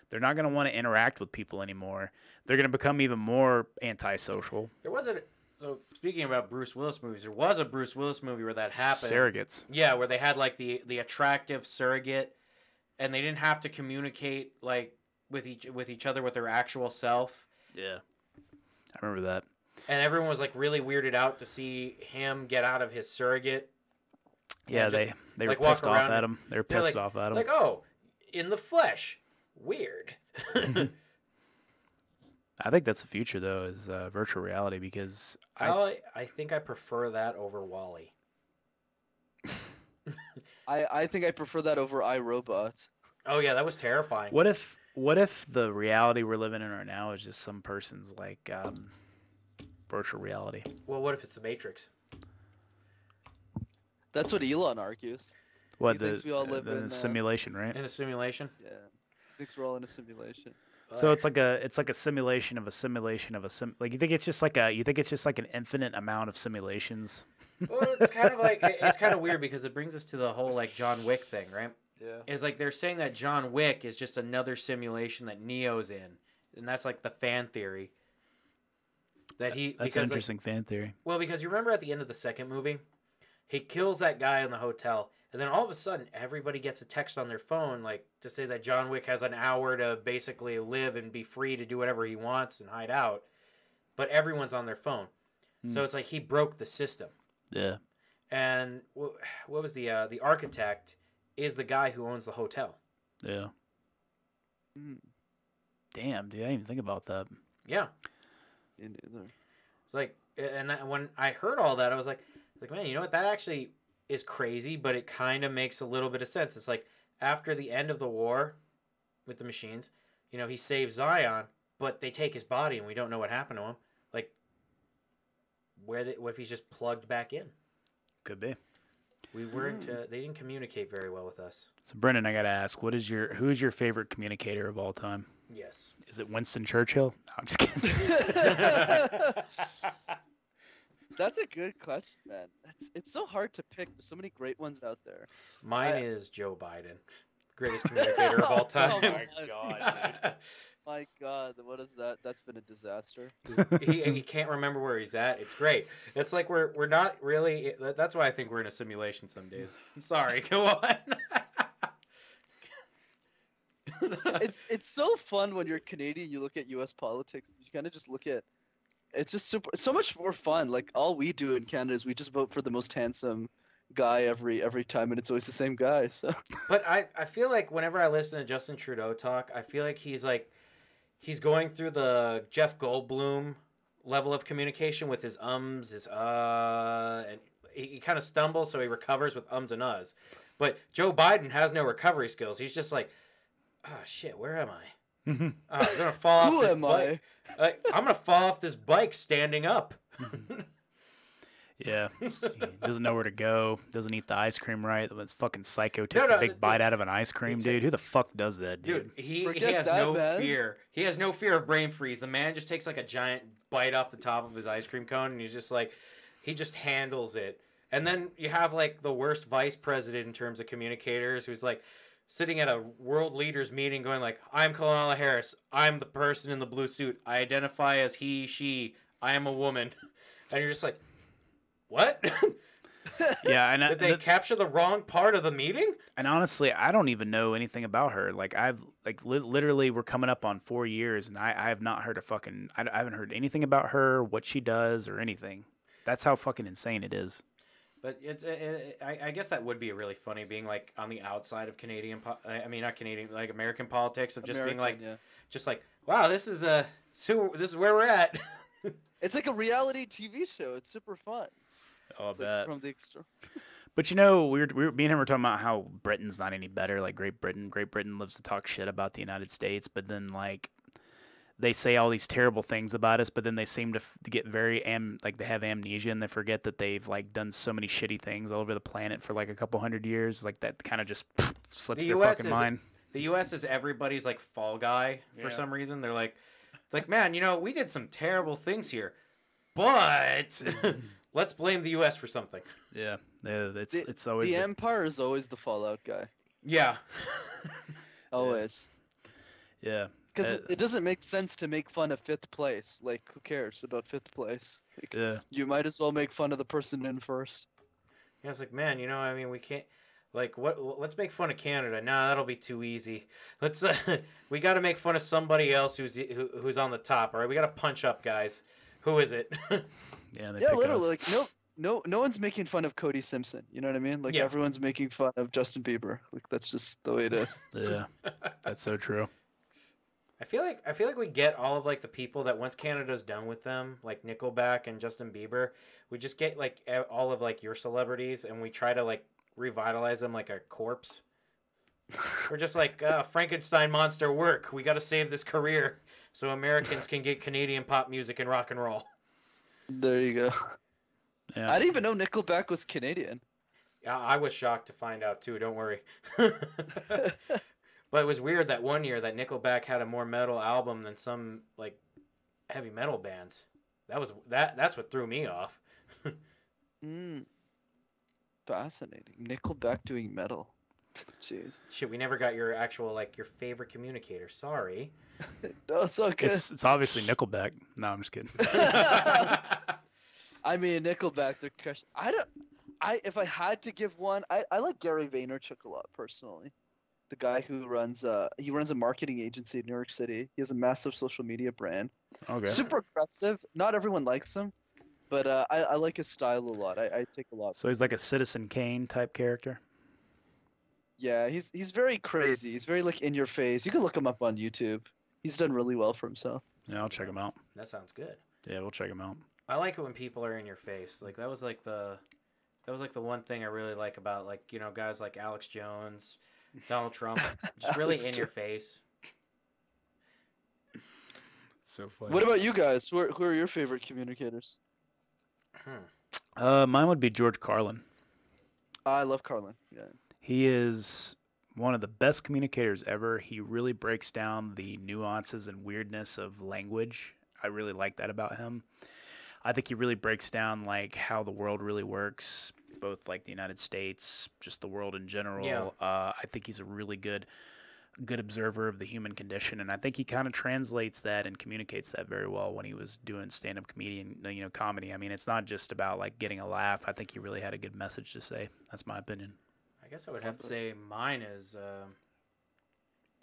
They're not going to want to interact with people anymore. They're going to become even more antisocial. So speaking about Bruce Willis movies, there was a Bruce Willis movie where that happened. Surrogates. Yeah, where they had like the attractive surrogate, and they didn't have to communicate like with each other with their actual self. Yeah, I remember that. And everyone was like really weirded out to see him get out of his surrogate. Yeah, they were pissed off at him. They were pissed off at him. Like, oh, in the flesh, weird. I think that's the future, though, is virtual reality, because I think I prefer that over WALL-E. I think I prefer that over iRobot. Oh yeah, that was terrifying. What if the reality we're living in right now is just some person's like virtual reality? Well, what if it's the Matrix? That's what Elon argues. What, He thinks we all live in a simulation, right? In a simulation? Yeah, he thinks we're all in a simulation. So it's like a simulation of a simulation of a sim. Like, you think it's just like an infinite amount of simulations? Well, it's kind of like it's kind of weird because it brings us to the whole like John Wick thing, right? Yeah. It's like they're saying that John Wick is just another simulation that Neo's in, and that's like the fan theory. That's an interesting fan theory. Well, because you remember at the end of the second movie, he kills that guy in the hotel. And then all of a sudden, everybody gets a text on their phone, like, to say that John Wick has an hour to basically live and be free to do whatever he wants and hide out. But everyone's on their phone. So it's like he broke the system. Yeah. And what was the architect is the guy who owns the hotel. Yeah. Damn, dude, I didn't even think about that. Yeah. Me neither. It's like, and when I heard all that, I was like, man, you know what? That actually is crazy, but it kind of makes a little bit of sense. It's like after the end of the war with the machines, he saves Zion, but they take his body and we don't know what happened to him. Like, what if he's just plugged back in? Could be. We weren't. They didn't communicate very well with us. So, Brendan, I gotta ask, who is your favorite communicator of all time? Yes. Is it Winston Churchill? No, I'm just kidding. That's a good question, man. It's so hard to pick. There's so many great ones out there. Mine is Joe Biden, greatest communicator of all time. Oh my god, dude. My God, what is that? That's been a disaster. he can't remember where he's at. It's great. It's like we're not really. That's why I think we're in a simulation some days. I'm sorry. Go on. It's so fun when you're Canadian. You look at U.S. politics. You kind of just look at It's just super. It's so much more fun. Like all we do in Canada is we just vote for the most handsome guy every time, and it's always the same guy. So But I feel like whenever I listen to Justin Trudeau talk, I feel like he's going through the Jeff Goldblum level of communication with his his and he kind of stumbles, so he recovers with ums and uhs. But Joe Biden has no recovery skills. He's just like, oh shit, where am I? I'm gonna fall off who this am bike. I'm gonna fall off this bike standing up. Yeah, he doesn't know where to go. Doesn't eat the ice cream right. It's fucking psycho. Takes a big bite out of an ice cream, dude. Who the fuck does that, dude? He Forget has that, no man. fear. He has no fear of brain freeze. The man just takes like a giant bite off the top of his ice cream cone, and he's just like, he just handles it. And then you have like the worst vice president in terms of communicators, who's like sitting at a world leaders meeting, going like, "I'm Kamala Harris. I'm the person in the blue suit. I identify as he, she. I am a woman," and you're just like, what? Yeah, and did they capture the wrong part of the meeting? And honestly, I don't even know anything about her. Like I've literally, we're coming up on 4 years, and I have not heard I haven't heard anything about her, what she does, or anything. That's how fucking insane it is. But I guess that would be really funny being like on the outside of Canadian. I mean, not Canadian, like American politics, of just being like, just like, wow, this is this is where we're at. It's like a reality TV show. It's super fun. Oh, I It's bet. like from the extra. But you know, me and him were talking about how Britain's not any better. Like Great Britain loves to talk shit about the United States, but then like they say all these terrible things about us, but then they seem to get very like they have amnesia and they forget that they've like done so many shitty things all over the planet for like a couple hundred years. Like that kind of just slips their fucking mind. The U.S. is everybody's like fall guy for some reason. They're like, it's like, man, you know, we did some terrible things here, but let's blame the U.S. for something. Yeah, it's always the Empire is always the fallout guy. Yeah, always. Yeah, because it doesn't make sense to make fun of 5th place. Like, who cares about 5th place? Like, yeah, you might as well make fun of the person in first. Yeah, it's like, man, you know, I mean, we can't. Like, what? Let's make fun of Canada. Nah, that'll be too easy. Let's. We got to make fun of somebody else who's on the top. All right, we got to punch up, guys. Who is it? Yeah, literally. Like, no one's making fun of Cody Simpson. You know what I mean? Like, everyone's making fun of Justin Bieber. Like, that's just the way it is. Yeah, that's so true. I feel like we get all of like the people that once Canada's done with them, like Nickelback and Justin Bieber, we just get like all of like your celebrities, and we try to like revitalize them like a corpse. We're just like Frankenstein monster work. We got to save this career so Americans can get Canadian pop music and rock and roll. There you go. Yeah. I didn't even know Nickelback was Canadian. I was shocked to find out too. Don't worry. But it was weird that one year that Nickelback had a more metal album than some like heavy metal bands. That's what threw me off. Fascinating. Nickelback doing metal. Jeez. Shit, we never got your actual like your favorite communicator. Sorry. No, it's okay. It's obviously Nickelback. No, I'm just kidding. I mean, Nickelback. They're crush. If I had to give one, I like Gary Vaynerchuk a lot personally. The guy who runs a marketing agency in New York City. He has a massive social media brand. Okay. Super aggressive. Not everyone likes him, but I like his style a lot. I take a lot. So he's like a Citizen Kane type character. Yeah, he's very crazy. He's very like in your face. You can look him up on YouTube. He's done really well for himself. Yeah, I'll check him out. That sounds good. Yeah, we'll check him out. I like it when people are in your face. Like that was like the one thing I really like about like, you know, guys like Alex Jones, Donald Trump, just really in your face. So funny. What about you guys? Who are your favorite communicators? Mine would be George Carlin. I love Carlin. Yeah. He is one of the best communicators ever. He really breaks down the nuances and weirdness of language. I really like that about him. I think he really breaks down like how the world really works, both like the United States, just the world in general. Yeah. I think he's a really good observer of the human condition, and I think he kind of translates that and communicates that very well when he was doing stand-up comedy. I mean, it's not just about like getting a laugh. I think he really had a good message to say. That's my opinion. I guess I would have to say mine is. I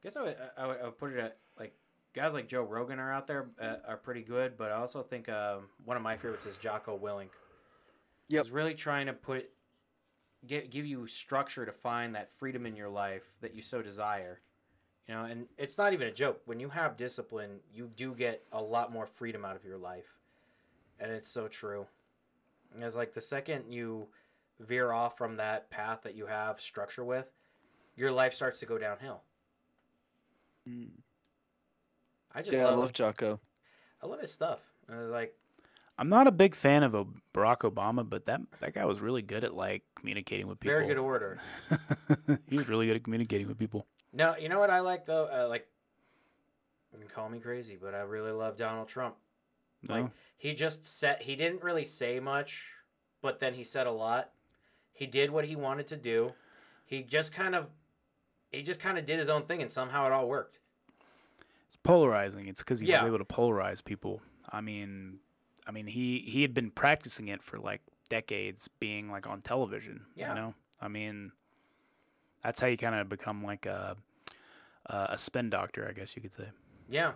guess I would put it at like guys like Joe Rogan are out there are pretty good, but I also think one of my favorites is Jocko Willink. Yep. He's really trying to give you structure to find that freedom in your life that you so desire. You know, and it's not even a joke. When you have discipline, you do get a lot more freedom out of your life. And it's so true. It's like the second you veer off from that path that you have structure with, your life starts to go downhill. I love Jocko. I love his stuff. And it's like, I'm not a big fan of Barack Obama, but that guy was really good at like communicating with people. very good orator. He was really good at communicating with people. No, you know what I like though? Like, you can call me crazy, but I really love Donald Trump. No? Like, he didn't really say much, but then he said a lot. He did what he wanted to do. He just kind of did his own thing, and somehow it all worked. It's polarizing. It's because he was able to polarize people. I mean, he had been practicing it for like decades, being like on television. Yeah. You know, I mean, that's how you kind of become like a spin doctor, I guess you could say. Yeah.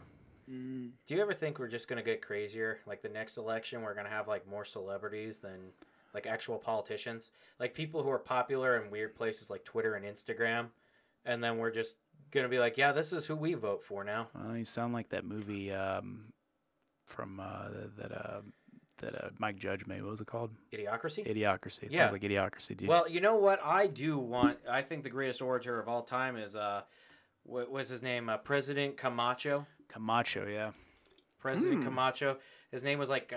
Do you ever think we're just gonna get crazier? Like the next election, we're gonna have like more celebrities than like actual politicians, like people who are popular in weird places like Twitter and Instagram, and then we're just gonna be like, yeah, this is who we vote for now. You sound like that movie from that Mike Judge made. What was it called? Idiocracy. Idiocracy. It Yeah. sounds like Idiocracy, dude. Well, you know what I do want? I think the greatest orator of all time is what was his name? President Camacho. Camacho, yeah. President Camacho. His name was like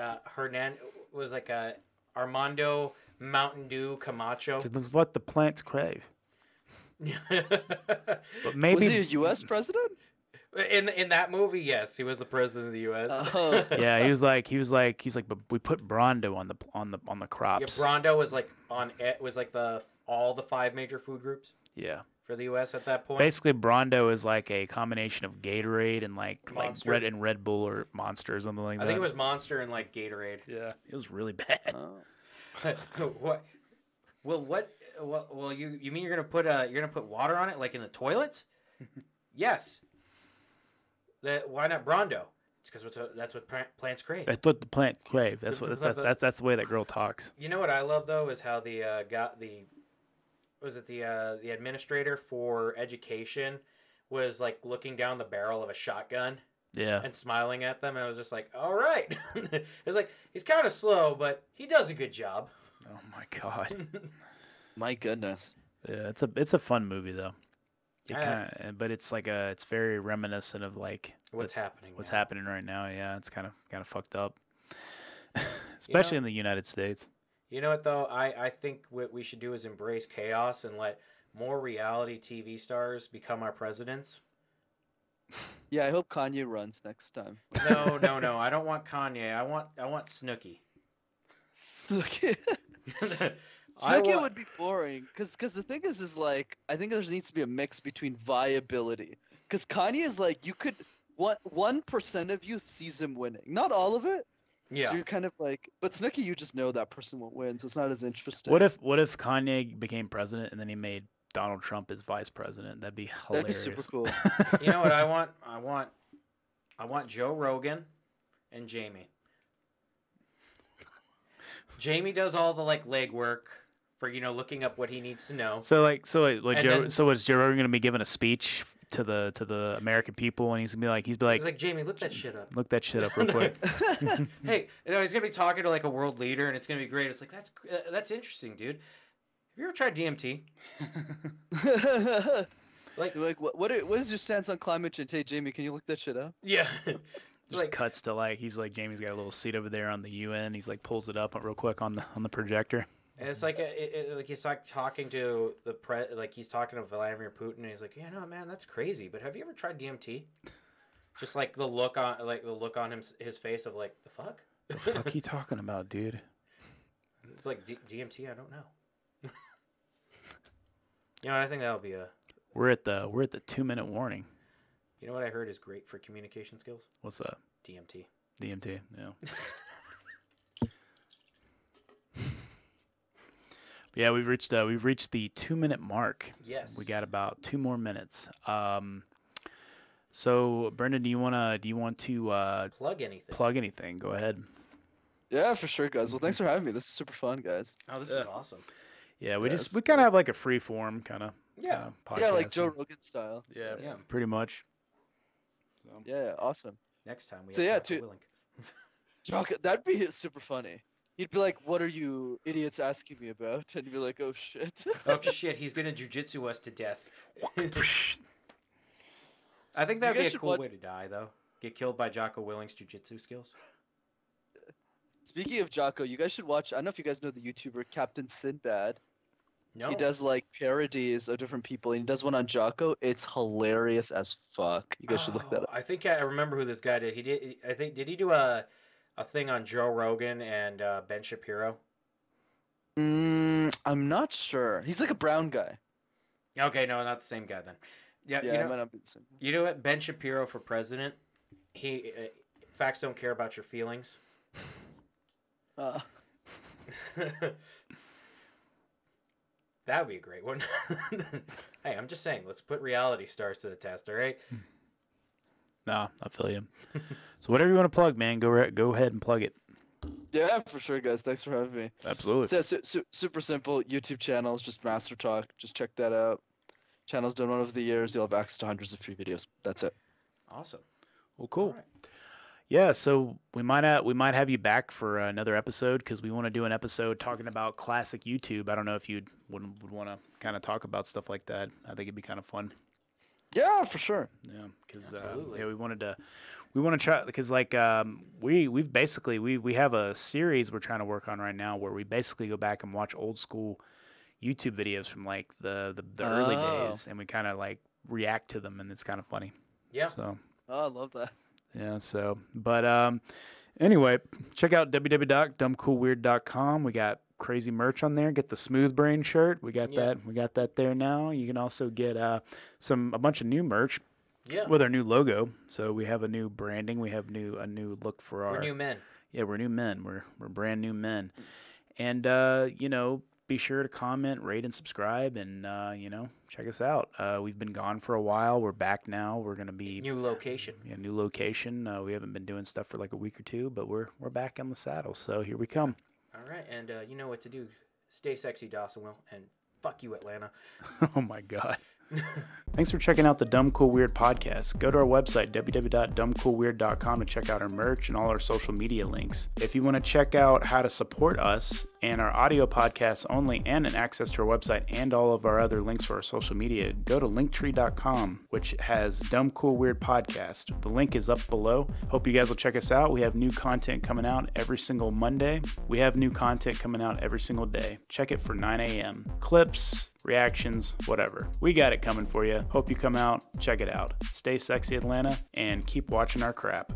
Armando Mountain Dew Camacho. This is what the plants crave. But Was maybe he a U.S. president? In that movie, yes, he was the president of the U.S. Oh. yeah, he's like, but we put Brondo on the crops. Yeah, Brondo was like all the 5 major food groups Yeah. for the U.S. at that point. Basically, Brondo is like a combination of Gatorade and like Monster. Red Bull or Monster or something like that. I think it was Monster and like Gatorade. Yeah, it was really bad. What? Well, you mean you're gonna put water on it like in the toilets? Yes. Why not Brondo? It's because that's what plants crave. That's what the plant crave. That's the way that girl talks. You know what I love though is how the administrator for education was like looking down the barrel of a shotgun. Yeah. And smiling at them, and I was just like, all right. It was like, he's kind of slow, but he does a good job. Oh my god. My goodness. Yeah, it's a fun movie though. But it's like it's very reminiscent of like what's happening right now. Yeah, it's kind of fucked up, especially in the United States. You know what though? I think what we should do is embrace chaos and let more reality TV stars become our presidents. Yeah, I hope Kanye runs next time. No. I don't want Kanye. I want Snooki. Snooki. Snooki would be boring, cause the thing is like I think there needs to be a mix between viability, cause Kanye is like you could 1% of you sees him winning, not all of it. Yeah. So you're kind of like, but Snooki, you just know that person won't win, so it's not as interesting. What if Kanye became president and then he made Donald Trump his vice president? That'd be hilarious. That'd be super cool. You know what I want? I want Joe Rogan and Jamie. Jamie does all the like legwork for looking up what he needs to know. So was Joe Rogan gonna be giving a speech to the American people, and he's gonna be like Jamie, look that shit up. Look that shit up real quick. Hey, he's gonna be talking to like a world leader, and it's gonna be great. It's like that's interesting, dude. Have you ever tried DMT? what is your stance on climate change? Hey Jamie, can you look that shit up? Yeah. Just cuts to Jamie's got a little seat over there on the UN. He's like pulls it up real quick on the projector. And it's like he's like talking to he's talking to Vladimir Putin, and he's like, yeah, no, man, that's crazy. But have you ever tried DMT? Just like the look on his face of like the fuck. The fuck are you talking about, dude? It's like DMT. I don't know. I think that'll be a. We're at the 2-minute warning. You know what I heard is great for communication skills? What's that? DMT. DMT, yeah. Yeah, we've reached the 2-minute mark. Yes. We got about 2 more minutes. So, Brendan, do you want to Plug anything. plug anything? Go ahead. Yeah, for sure, guys. Well, thanks for having me. This is super fun, guys. Oh, this was awesome. Yeah, Yeah, we kind of have like a free form kind of Yeah. podcast. Yeah, like Joe Rogan style. Yeah, Yeah. pretty much. Yeah, awesome. Next time we So, have yeah, Jocko Willink. Jocko, that'd be super funny. He'd be like, "What are you idiots asking me about?" And you'd be like, "Oh shit." Oh shit, he's gonna jujitsu us to death. I think that'd You be guys a should cool watch- way to die, though. Get killed by Jocko Willink's jujitsu skills. Speaking of Jocko, you guys should watch. I don't know if you guys know the YouTuber Captain Sinbad. No. He does like parodies of different people, and he does one on Jocko. It's hilarious as fuck. You guys should look that up. I think I remember who this guy did. He did. I think did he do a thing on Joe Rogan and Ben Shapiro? I'm not sure. He's like a brown guy. Okay, no, not the same guy then. Yeah, Yeah, you it know, might not be the same. you know what? Ben Shapiro for president. He facts don't care about your feelings. That would be a great one. Hey, I'm just saying, let's put reality stars to the test, all right? Nah, I feel you. So whatever you want to plug, man, go ahead and plug it. Yeah, for sure, guys. Thanks for having me. Absolutely. So, super simple. YouTube channels, just Master Talk. Just check that out. Channel's done one over the years. You'll have access to hundreds of free videos. That's it. Awesome. Well, cool. All right. Yeah, so we might have you back for another episode because we want to do an episode talking about classic YouTube. I don't know if you would want to kind of talk about stuff like that. I think it'd be kind of fun. Yeah, for sure. Yeah, because Absolutely. yeah, we want to try because like we've basically we have a series we're trying to work on right now where we basically go back and watch old school YouTube videos from like the early days and we kind of like react to them and it's kind of funny. Yeah. So. Oh, I love that. Yeah, so, but anyway, check out www.dumbcoolweird.com. We got crazy merch on there. Get the Smooth Brain shirt. We got that. We got that there now. You can also get a bunch of new merch with our new logo. So we have a new branding. We have a new look for our. We're new men. Yeah, we're new men. We're brand new men. And be sure to comment, rate, and subscribe, and check us out. We've been gone for a while. We're back now. We're gonna be New location. Yeah, new location. We haven't been doing stuff for like a week or two, but we're back on the saddle. So here we come. All right, and you know what to do. Stay sexy, Dawsonville, and fuck you, Atlanta. Oh my God. Thanks for checking out the Dumb Cool Weird podcast. Go to our website, www.dumbcoolweird.com, to check out our merch and all our social media links. If you want to check out how to support us and our audio podcasts only and an access to our website and all of our other links for our social media, go to linktree.com, which has Dumb Cool Weird podcast. The link is up below. Hope you guys will check us out. We have new content coming out every single Monday. We have new content coming out every single day. Check it for 9 a.m. Clips, reactions, whatever. We got it coming for you. Hope you come out, check it out. Stay sexy, Atlanta, and keep watching our crap.